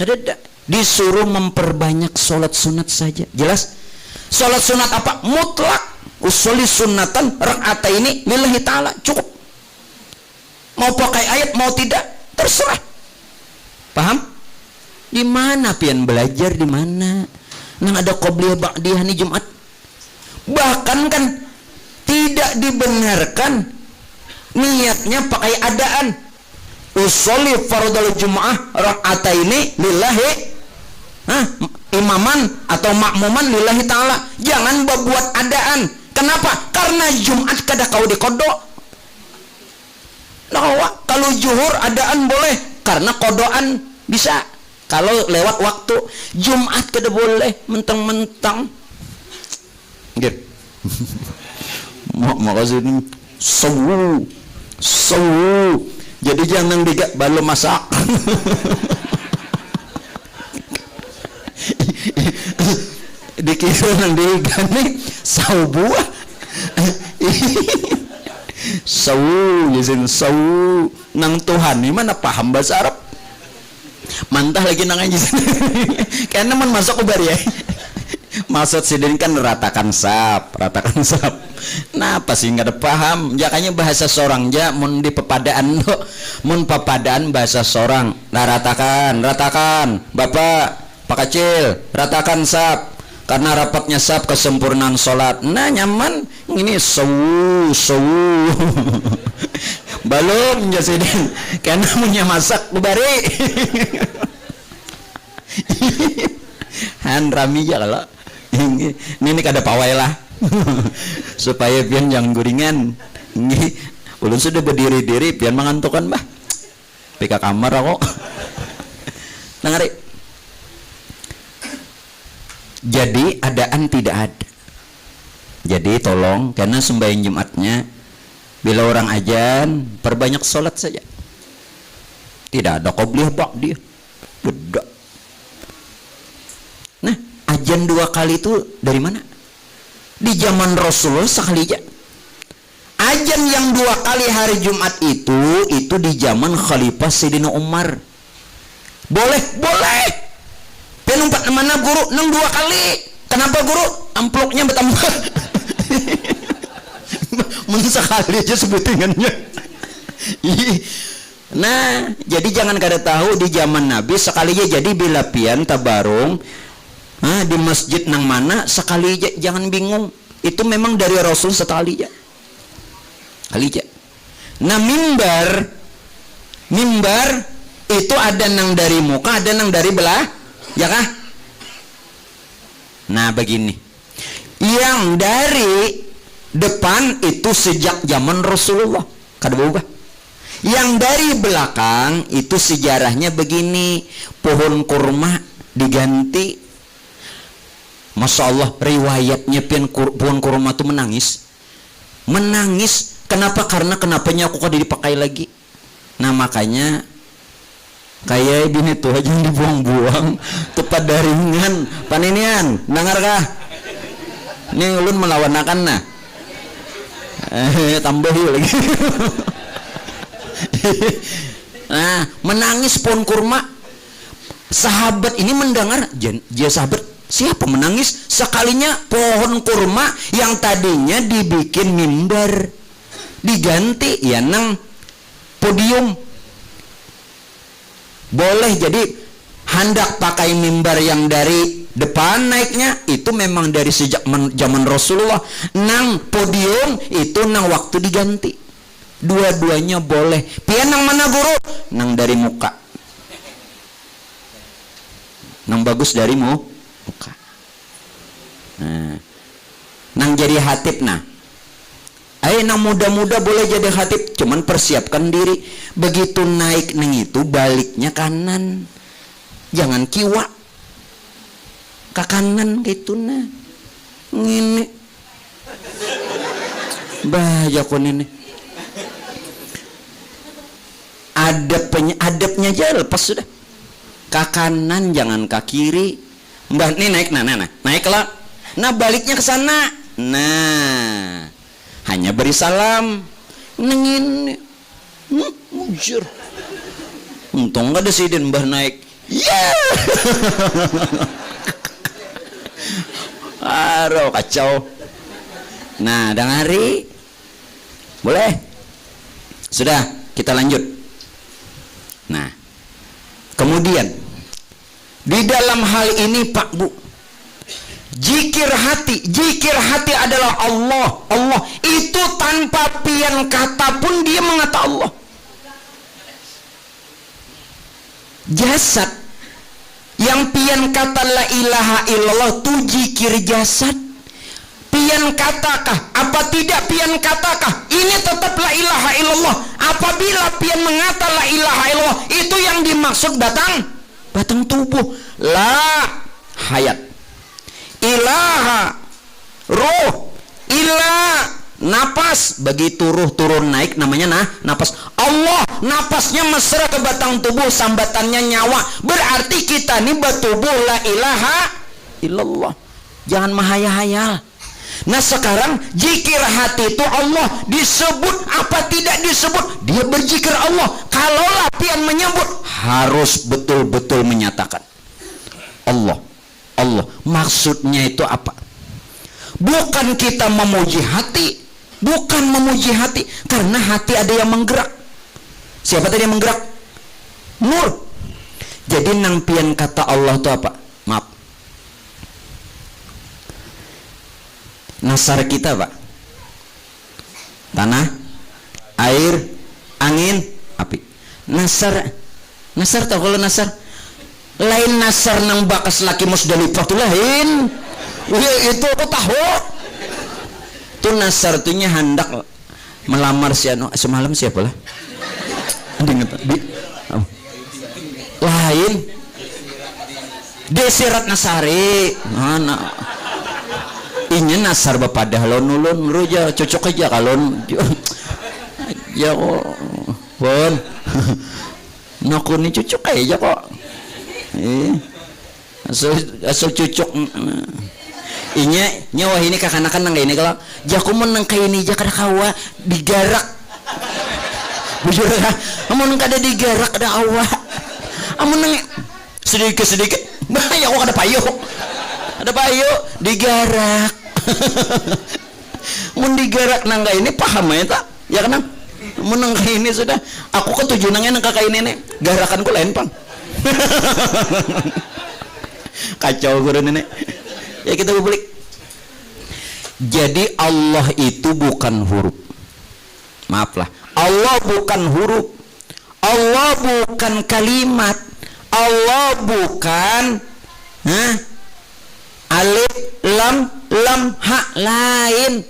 Kada. Disuruh memperbanyak sholat sunat saja. Jelas? Sholat sunat apa? Mutlak. Usolil sunatan raka'ataini lillahi ta'ala, cukup. Mau pakai ayat mau tidak terserah. Paham? Di mana pian belajar, di mana nang ada qobliyah ba'diyah nih Jumat? Bahkan kan tidak dibenarkan niatnya pakai adaan. Usolli fardhul Jumu'ah raka'ataini lillahi imaman atau makmuman lillahi ta'ala. Jangan buat adaan. Kenapa? Karena Jumat kada kau dikodok. Nah, kalau zuhur adaan boleh karena kodoan bisa. Kalau lewat waktu, Jumat kada boleh mentang-mentang. Gitu. Makasih ini sawu. Jadi jangan digak belum masak. Dikira nang digane sawu buah. Sawu nang Tuhan ini mana paham bahasa Arab. Mantah lagi nang aja. Karena man masuk ubar ya. Maksud sidin kan ratakan sap. Nah pasti nggak ada paham. Jakanya bahasa sorang ja mun di pepadaan lo, mun pepadaan bahasa sorang. Nah ratakan. Bapak, Pak Kecil, ratakan sap. Karena rapatnya sap kesempurnaan sholat. Nah nyaman ini sawu. Belum ya sidin. Karena punya masak ubari. Han rami ya kalau ini kada pawai lah. Supaya pian jangan guringan. Ulun sudah berdiri-diri pian mengantukan bah. Pika kamar aku. Nangari. Jadi adaan tidak ada. Jadi tolong karena sembahyang Jumatnya bila orang ajan perbanyak sholat saja. Tidak ada qobliyah ba'diyah. Beda. Nah, ajan 2 kali itu dari mana? Di zaman Rasulullah sekali aja. Ajan yang 2 kali hari Jumat itu di zaman Khalifah Sayyidina Umar. Boleh. Penumpat mana guru nang 2 kali. Kenapa guru? Amplopnya bertambah. Men sekali aja sebutingannya. Nah, jadi jangan kada tahu di zaman Nabi sekali aja. Jadi bila pian tabarung di masjid nang mana sekali aja, jangan bingung. Itu memang dari Rasul sekali aja. Kali aja. Nah, mimbar itu ada nang dari muka, ada nang dari belah, ya kah? Nah begini, yang dari depan itu sejak zaman Rasulullah, kada berubah. Yang dari belakang itu sejarahnya begini, pohon kurma diganti. Masya Allah, riwayatnya pohon kurma itu menangis. Kenapa? Karena kenapanya aku kada dipakai lagi. Nah makanya kayak bini tuh aja dibuang-buang tepat daringan paninian dengar kah ini ulun melawan akan nah tambah lagi. Nah menangis pohon kurma, sahabat ini mendengar, dia sahabat siapa menangis? Sekalinya pohon kurma yang tadinya dibikin mimbar diganti ya nang podium. Boleh jadi hendak pakai mimbar yang dari depan naiknya itu memang dari sejak zaman Rasulullah. Nang podium itu nang waktu diganti. Dua-duanya boleh. Pian nang mana guru? Nang dari muka. Nang bagus dari muka. Nah, nang jadi hatib nah. Nang muda-muda boleh jadi khatib, cuman persiapkan diri. Begitu naik neng itu baliknya kanan, jangan kiwa ke kanan gitu nah. Ngini bahaya kon ini. Adabnya aja lepas sudah. Ke kanan jangan ke kiri. Mbah nih naik naiklah. Nah baliknya ke sana. Nah hanya beri salam nengin mujur untung gak ada sidin mbah naik aduh kacau. Nah dengari boleh sudah kita lanjut. Nah kemudian di dalam hal ini Pak Bu, Zikir hati adalah Allah itu tanpa pian kata pun dia mengata Allah. Jasad yang pian kata la ilaha illallah tu zikir jasad. Pian katakah? Apa tidak pian katakah? Ini tetap la ilaha illallah. Apabila pian mengata la ilaha illallah, itu yang dimaksud batang tubuh. La hayat, ilaha ruh, ilah napas. Begitu ruh turun naik namanya napas. Allah napasnya mesra ke batang tubuh, sambatannya nyawa. Berarti kita ini bertubuh la ilaha illallah. Jangan mahayal-hayal. Nah sekarang zikir hati itu Allah disebut apa tidak disebut, dia berzikir Allah. Kalau latihan menyebut harus betul-betul menyatakan Allah. Maksudnya itu apa? Bukan kita memuji hati, bukan memuji hati, karena hati ada yang menggerak. Siapa tadi yang menggerak? Nur. Jadi nampian kata Allah itu apa? Maaf, nasar kita Pak, tanah, air, angin, api. Nasar tahu kalau nasar? Lain nasar nang bakas laki Musdalifah tuh lain. Itu aku tahu. Itu nasar tuhnya hendak melamar si anu semalam siapa lah? Lain. Desirat Nasari. Mana? Ini nasar bapadah lon ruja cocok aja kalon. Ya kok. Pon. Nakuni cocok aja kok. Asal cucuk inya nyawa ini kakanakan nang ini kalau jaku menang kayak ini jakar kawa digarak bujur amun kada digarak ada awa amun nang sedikit bahaya kok ada payu digarak mun digarak nang ini paham ya tak ya kan mun nang kayak ini sudah aku ketujuh nangnya nang kayak ini garakanku lain pang. Kacau guru nenek ya kita publik. Jadi Allah itu bukan huruf, maaflah, Allah bukan huruf, Allah bukan kalimat, Allah bukan alif lam ha, lain.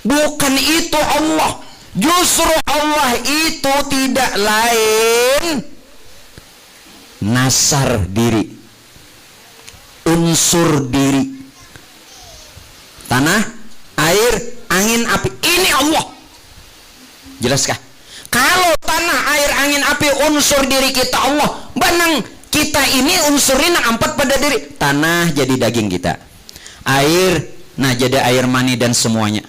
Bukan itu Allah. Justru Allah itu tidak lain nasar diri, unsur diri, tanah, air, angin, api. Ini Allah. Jelaskah? Kalau tanah, air, angin, api unsur diri kita Allah, benang kita ini unsurnya empat pada diri. Tanah jadi daging kita, air nah jadi air mani dan semuanya,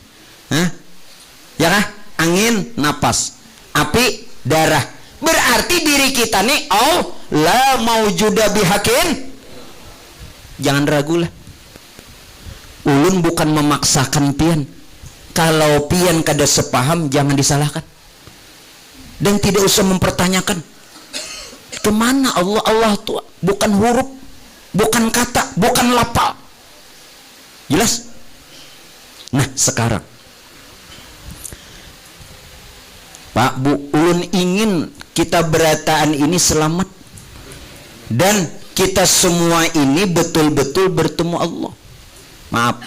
ya kah? Angin napas, api darah. Berarti diri kita nih la maujuda bihakin. Jangan ragu lah. Ulun bukan memaksakan pian. Kalau pian kada sepaham jangan disalahkan. Dan tidak usah mempertanyakan kemana Allah tuh bukan huruf, bukan kata, bukan lafal. Jelas? Nah sekarang Pak Bu, ulun ingin kita berataan ini selamat dan kita semua ini betul-betul bertemu Allah. Maaf,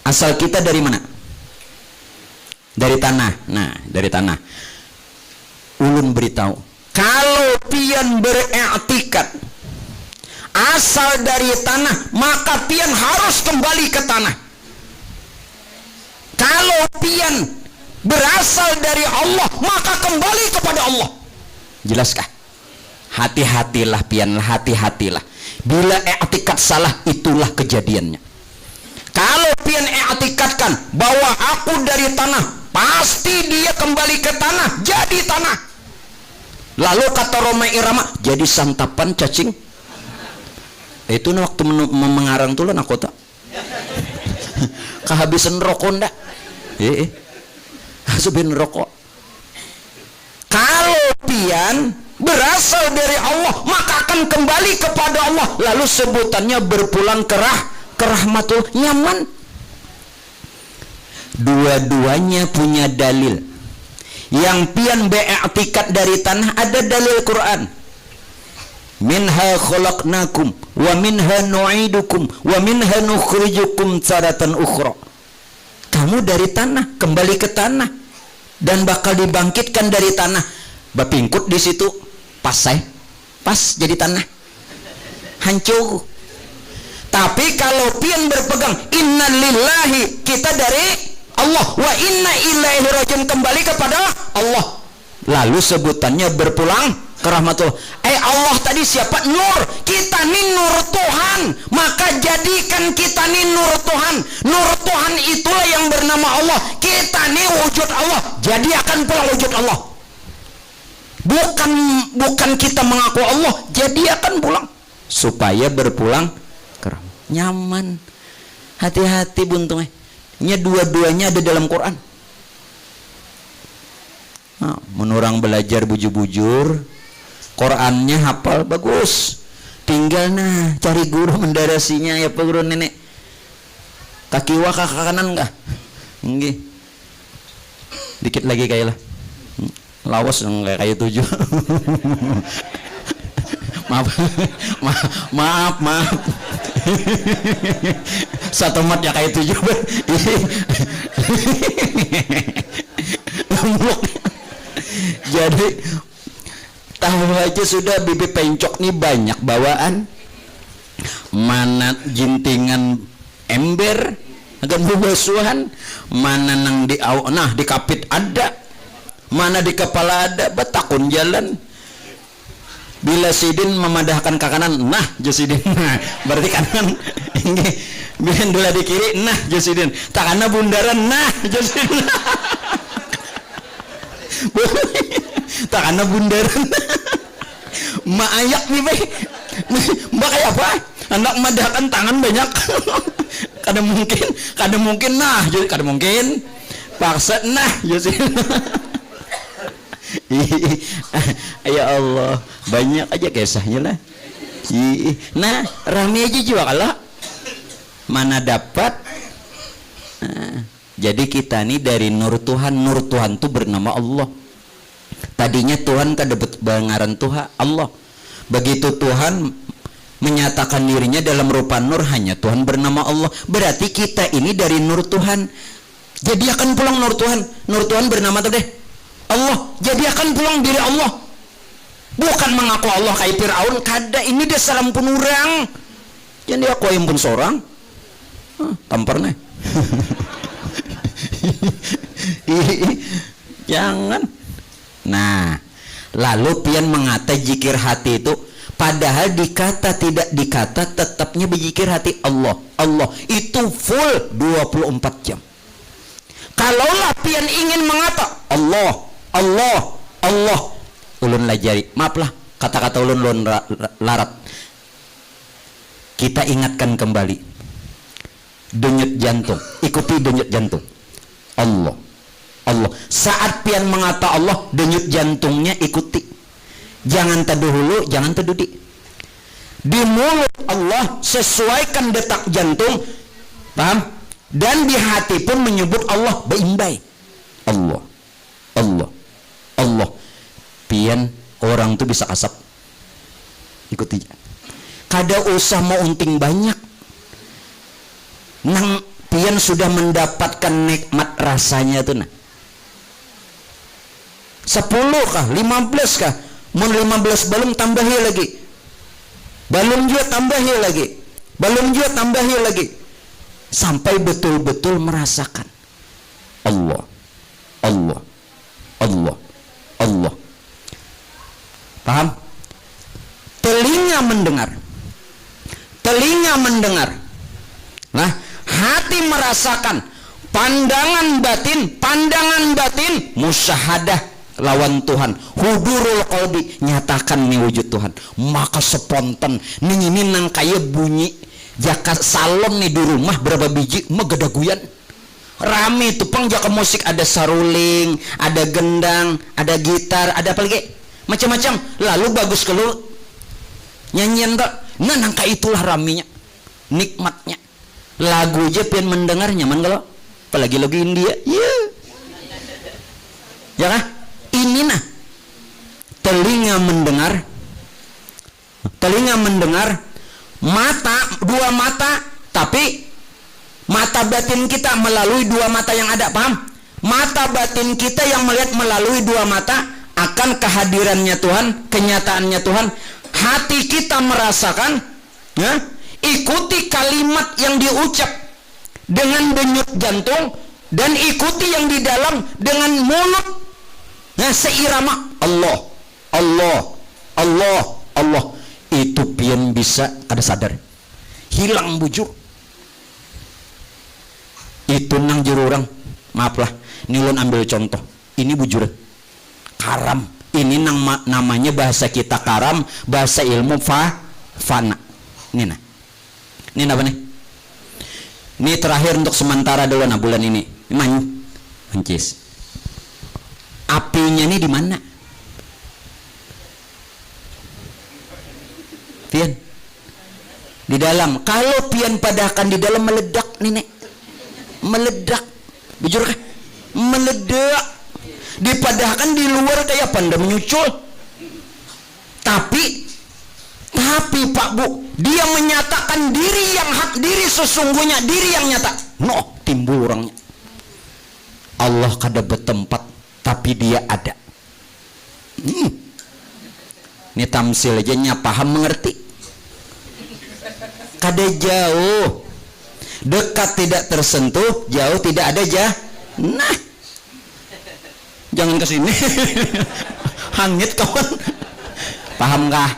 asal kita dari mana? Dari tanah. Nah, dari tanah. Ulun beritahu, kalau pian beriktikad asal dari tanah, maka pian harus kembali ke tanah. Kalau pian berasal dari Allah, maka kembali kepada Allah. Jelaskah? Hati-hatilah pian, hati-hatilah. Bila i'tikad salah, itulah kejadiannya. Kalau pian i'tikadkan bahwa aku dari tanah, pasti dia kembali ke tanah, jadi tanah. Lalu kata Roma Irama, jadi santapan cacing. Itu waktu mengarang tuh lah nakota. Kehabisan rokok ndak? Hasubin rokok. Kalau pian berasal dari Allah, maka akan kembali kepada Allah. Lalu sebutannya berpulang ke rahmatul, nyaman. Dua-duanya punya dalil. Yang pian be'iktikad dari tanah ada dalil Quran. Minha khalaqnakum wa minha nu'idukum wa minha nukhrijukum taratan ukhra. Kamu dari tanah, kembali ke tanah dan bakal dibangkitkan dari tanah. Bapingkut di situ pas jadi tanah. Hancur. Tapi kalau pian berpegang innalillahi, kita dari Allah, wa inna ilaihi rajiun, kembali kepada Allah. Lalu sebutannya berpulang ke rahmatullah. Allah tadi siapa? Nur. Kita nih nur Tuhan, maka jadikan kita nih nur Tuhan. Nur Tuhan itulah yang bernama Allah. Kita nih wujud Allah, jadi akan pulang wujud Allah. Bukan kita mengaku Allah, jadi akan pulang. Supaya berpulang ke rahmat. Nyaman. Hati-hati buntungnya. Dua-duanya ada dalam Quran. Nah, menurang belajar bujur-bujur, Qurannya hafal bagus, tinggal cari guru mendarasinya. Ya Pak Guru nenek, kaki wa kaki kanan enggak? Nggih. Dikit lagi kayak lah. Lawas enggak kayak 7. maaf. Satu mat ya kayak 7. Jadi tahu aja sudah, bibi pencok nih banyak bawaan. Mana jintingan ember agak bubasuhan, mana nang di di kapit ada, mana di kepala ada, betakun jalan. Bila sidin memadahkan ke kanan, josidin, berarti kanan. Ini bila dula di kiri, josidin. Tak kana bundaran, josidin. Tak kana bundaran. Ma ayak nih bay. Mbak kayak apa? Anak madahkan tangan banyak. Kada mungkin jadi kada mungkin. Paksa josidin. Ya Allah, banyak aja kisahnya lah. Nah, rame aja juga kalau mana dapat. Jadi kita nih dari nur Tuhan. Nur Tuhan tuh bernama Allah. Tadinya Tuhan kada bengaran Tuhan Allah. Begitu Tuhan menyatakan dirinya dalam rupa nur, hanya Tuhan bernama Allah. Berarti kita ini dari nur Tuhan. Jadi akan pulang nur Tuhan. Nur Tuhan bernama tadi Allah. Jadi akan pulang diri Allah. Bukan mengaku Allah kayak Fir'aun. Kada, ini dia salam pun orang. Jadi aku yang pun seorang. Tampar nih. Jangan. Nah, lalu pian mengata jikir hati itu, padahal dikata tidak dikata tetapnya berzikir hati Allah. Allah itu full 24 jam. Kalaulah pian ingin mengata Allah, Allah, Allah, ulun lajari, maaflah kata-kata ulun larat. Kita ingatkan kembali denyut jantung, ikuti denyut jantung. Allah, Allah. Saat pian mengata Allah, denyut jantungnya ikuti. Jangan teduh hulu, jangan teduh di mulut Allah, sesuaikan detak jantung, paham? Dan di hati pun menyebut Allah beimbai. Allah, Allah, Allah. Pian orang tuh bisa kasap. Ikuti. Kada usah mau unting banyak. Nang pian sudah mendapatkan nikmat rasanya tuh nah. 10 kah, 15 kah? Mau 15 belum tambahi lagi. Belum juga tambahi lagi. Belum juga tambahi lagi. Sampai betul-betul merasakan Allah, Allah, Allah, Allah. Paham? Telinga mendengar. Telinga mendengar. Nah, hati merasakan. Pandangan batin musyahadah lawan Tuhan, hudurul qalbi, nyatakan nih wujud Tuhan. Maka spontan nih ini nang kaya bunyi jaka salom nih di rumah berapa biji megedaguyan rame tuh pang jaka musik, ada saruling, ada gendang, ada gitar, ada apa lagi macam-macam. Lalu bagus kalau nyanyian tak, nah nangka itulah raminya, nikmatnya. Lagu aja pian mendengar nyaman kalau apalagi lagu India, ya kan? Ini nah telinga mendengar, mata, dua mata, tapi mata batin kita melalui dua mata yang ada, paham? Mata batin kita yang melihat melalui dua mata akan kehadirannya Tuhan, kenyataannya Tuhan. Hati kita merasakan, ya, ikuti kalimat yang diucap dengan denyut jantung, dan ikuti yang di dalam dengan mulut, nah, seirama Allah, Allah, Allah, Allah. Itu pian bisa kada sadar, hilang bujur. Itu nang jururang, maaflah, nilon ambil contoh. Ini bujur karam. Ini namanya bahasa kita karam, bahasa ilmu fana. Ini nah, ini apa nih? Ini terakhir untuk sementara dulu nah bulan ini. Mancis. Apinya ini di mana? Pian di dalam. Kalau pian padahkan di dalam meledak nenek, meledak, bujur kan? Meledak. Dipadahkan di luar kayak panda menyucul. Tapi Pak Bu, dia menyatakan diri yang hak, diri sesungguhnya, diri yang nyata. No, timbul orangnya. Allah kada bertempat, tapi dia ada. Ini tamsil aja nya paham mengerti. Kada jauh, dekat tidak tersentuh, jauh tidak ada nah, jangan kesini. Hangit kawan. Paham kah?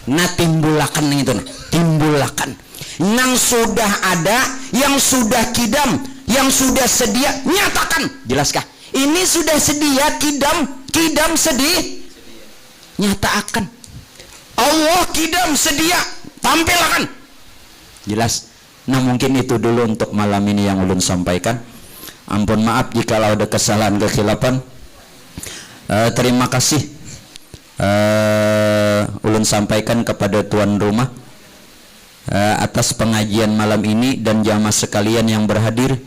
Nah, timbulakan itu nah, timbulakan yang sudah ada, yang sudah kidam, yang sudah sedia, nyatakan. Jelaskah? Ini sudah sedia, kidam sedia, nyatakan. Allah kidam sedia, tampilkan. Jelas. Nah, mungkin itu dulu untuk malam ini yang ulun sampaikan. Ampun maaf jika ada kesalahan kekhilafan. Terima kasih ulun sampaikan kepada tuan rumah atas pengajian malam ini dan jamaah sekalian yang berhadir.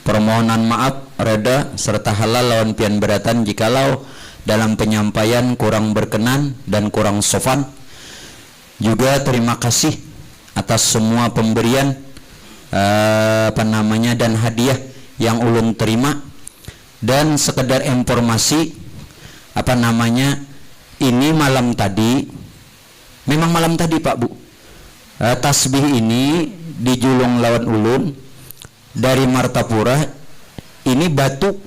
Permohonan maaf, reda serta halal lawan pian beratan jikalau dalam penyampaian kurang berkenan dan kurang sopan. Juga terima kasih atas semua pemberian dan hadiah yang ulun terima. Dan sekedar informasi ini malam tadi, memang malam tadi Pak Bu, tasbih ini dijulung lawan ulun dari Martapura. Ini batu,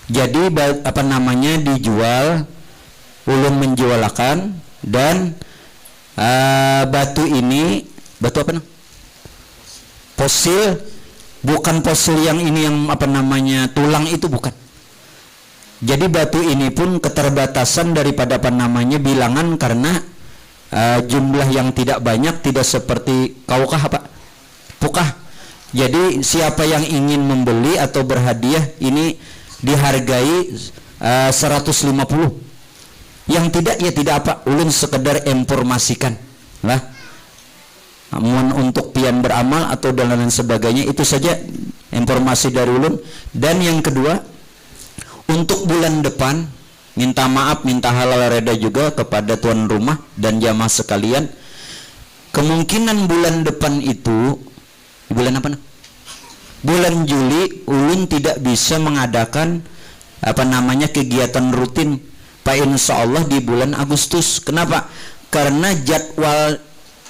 jadi dijual, ulun menjualkan. Dan batu ini batu fosil, bukan fosil yang ini yang tulang itu, bukan. Jadi batu ini pun keterbatasan daripada bilangan, karena jumlah yang tidak banyak, tidak seperti kaukah pukah. Jadi siapa yang ingin membeli atau berhadiah ini dihargai 150. Yang tidak ya tidak apa, ulun sekedar informasikan lah. Namun untuk pian beramal atau dan lain sebagainya, itu saja informasi dari ulun. Dan yang kedua, untuk bulan depan minta maaf, minta halal reda juga kepada tuan rumah dan jamaah sekalian. Kemungkinan bulan depan itu bulan bulan Juli, ulun tidak bisa mengadakan kegiatan rutin. Pak, insya Allah di bulan Agustus. Kenapa? Karena jadwal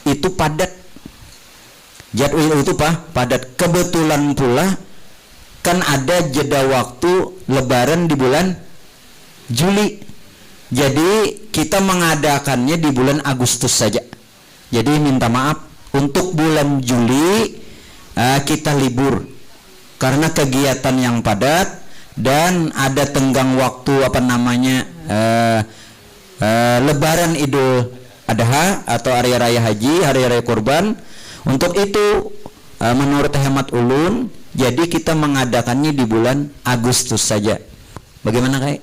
itu padat. Jadwal itu padat. Kebetulan pula kan ada jeda waktu lebaran di bulan Juli. Jadi kita mengadakannya di bulan Agustus saja. Jadi minta maaf, untuk bulan Juli kita libur karena kegiatan yang padat dan ada tenggang waktu lebaran Idul Adha atau hari raya haji, hari raya kurban. Untuk itu menurut hemat ulun, jadi kita mengadakannya di bulan Agustus saja. Bagaimana Kak?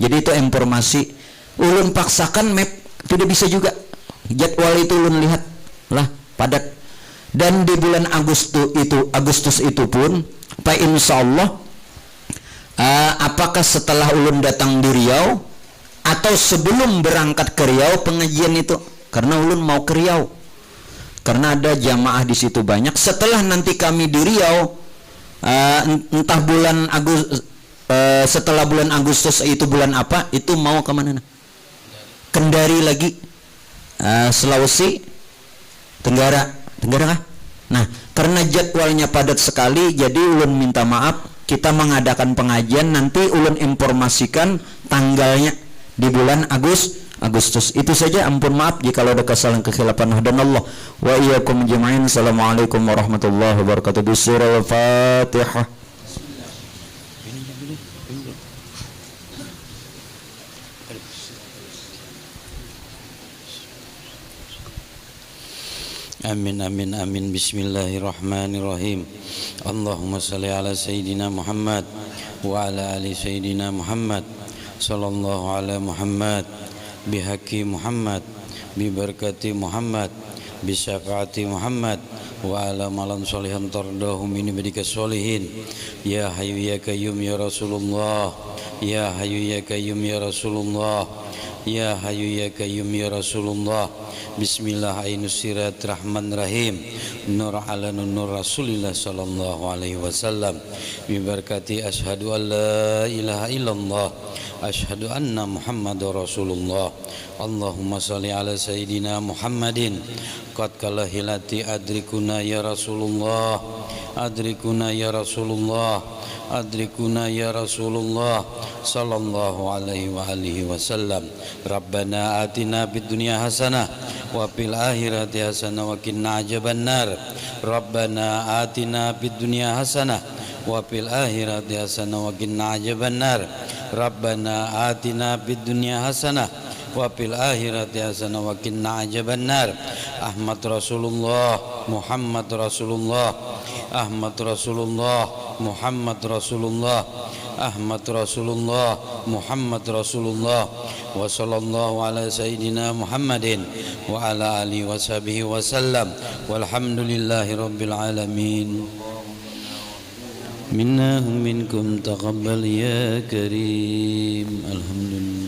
Jadi itu informasi. Ulun paksakan map tidak bisa juga. Jadwal itu ulun lihat lah padat. Dan di bulan Agustus itu pun Pak, insya Allah apakah setelah ulun datang di Riau atau sebelum berangkat ke Riau pengajian itu, karena ulun mau ke Riau karena ada jamaah di situ banyak. Setelah nanti kami di Riau, entah bulan setelah bulan Agustus itu bulan apa, itu mau kemana? Kendari lagi, Sulawesi Tenggara kah? Nah, karena jadwalnya padat sekali, jadi ulun minta maaf. Kita mengadakan pengajian, nanti ulun informasikan tanggalnya di bulan Agustus. Itu saja, ampun maaf jika ada kesalahan kekhilafan. Hadanallah wa iyyakum jami'an. Assalamualaikum warahmatullahi wabarakatuh. Surah Al-Fatihah. Amin amin amin. Bismillahirrahmanirrahim. Allahumma salli ala Sayyidina Muhammad wa ala ali Sayyidina Muhammad. Sallallahu ala Muhammad bihaqi Muhammad bibarakati Muhammad bisyafaati Muhammad wa ala malan salihan tardahu min ibadika sholihin. Ya hayyu ya qayyum ya Rasulullah, ya hayyu ya qayyum ya Rasulullah, ya hayyu ya qayyum ya Rasulullah. Bismillah ainus sirat rahman rahim. Nur ala nur Rasulillah sallallahu alaihi wasallam. Bibarakati asyhadu an la ilaha illallah, asyhadu anna Muhammadar Rasulullah. Allahumma salli ala Sayyidina Muhammadin. Qad kalahilati adrikuna ya Rasulullah, adrikuna ya Rasulullah, adrikuna ya Rasulullah sallallahu alaihi wa alihi wasallam. Rabbana atina fid dunya hasanah wa fil akhirati hasanah wa qina adzabannar. Rabbana atina fid dunya hasanah wa fil akhirati hasanah wa qina adzabannar. Rabbana atina fid dunya hasanah wa fil akhirati hasanah wa qina adzabannar. Ahmad Rasulullah, Muhammad Rasulullah, Ahmad Rasulullah, Muhammad Rasulullah, Ahmad Rasulullah, Muhammad Rasulullah. Wa sallallahu ala Sayyidina Muhammadin wa ala alihi wa sahbihi wa sallam. Walhamdulillahi rabbil alamin. منا ومنكم تقبل يا كريم الحمد لله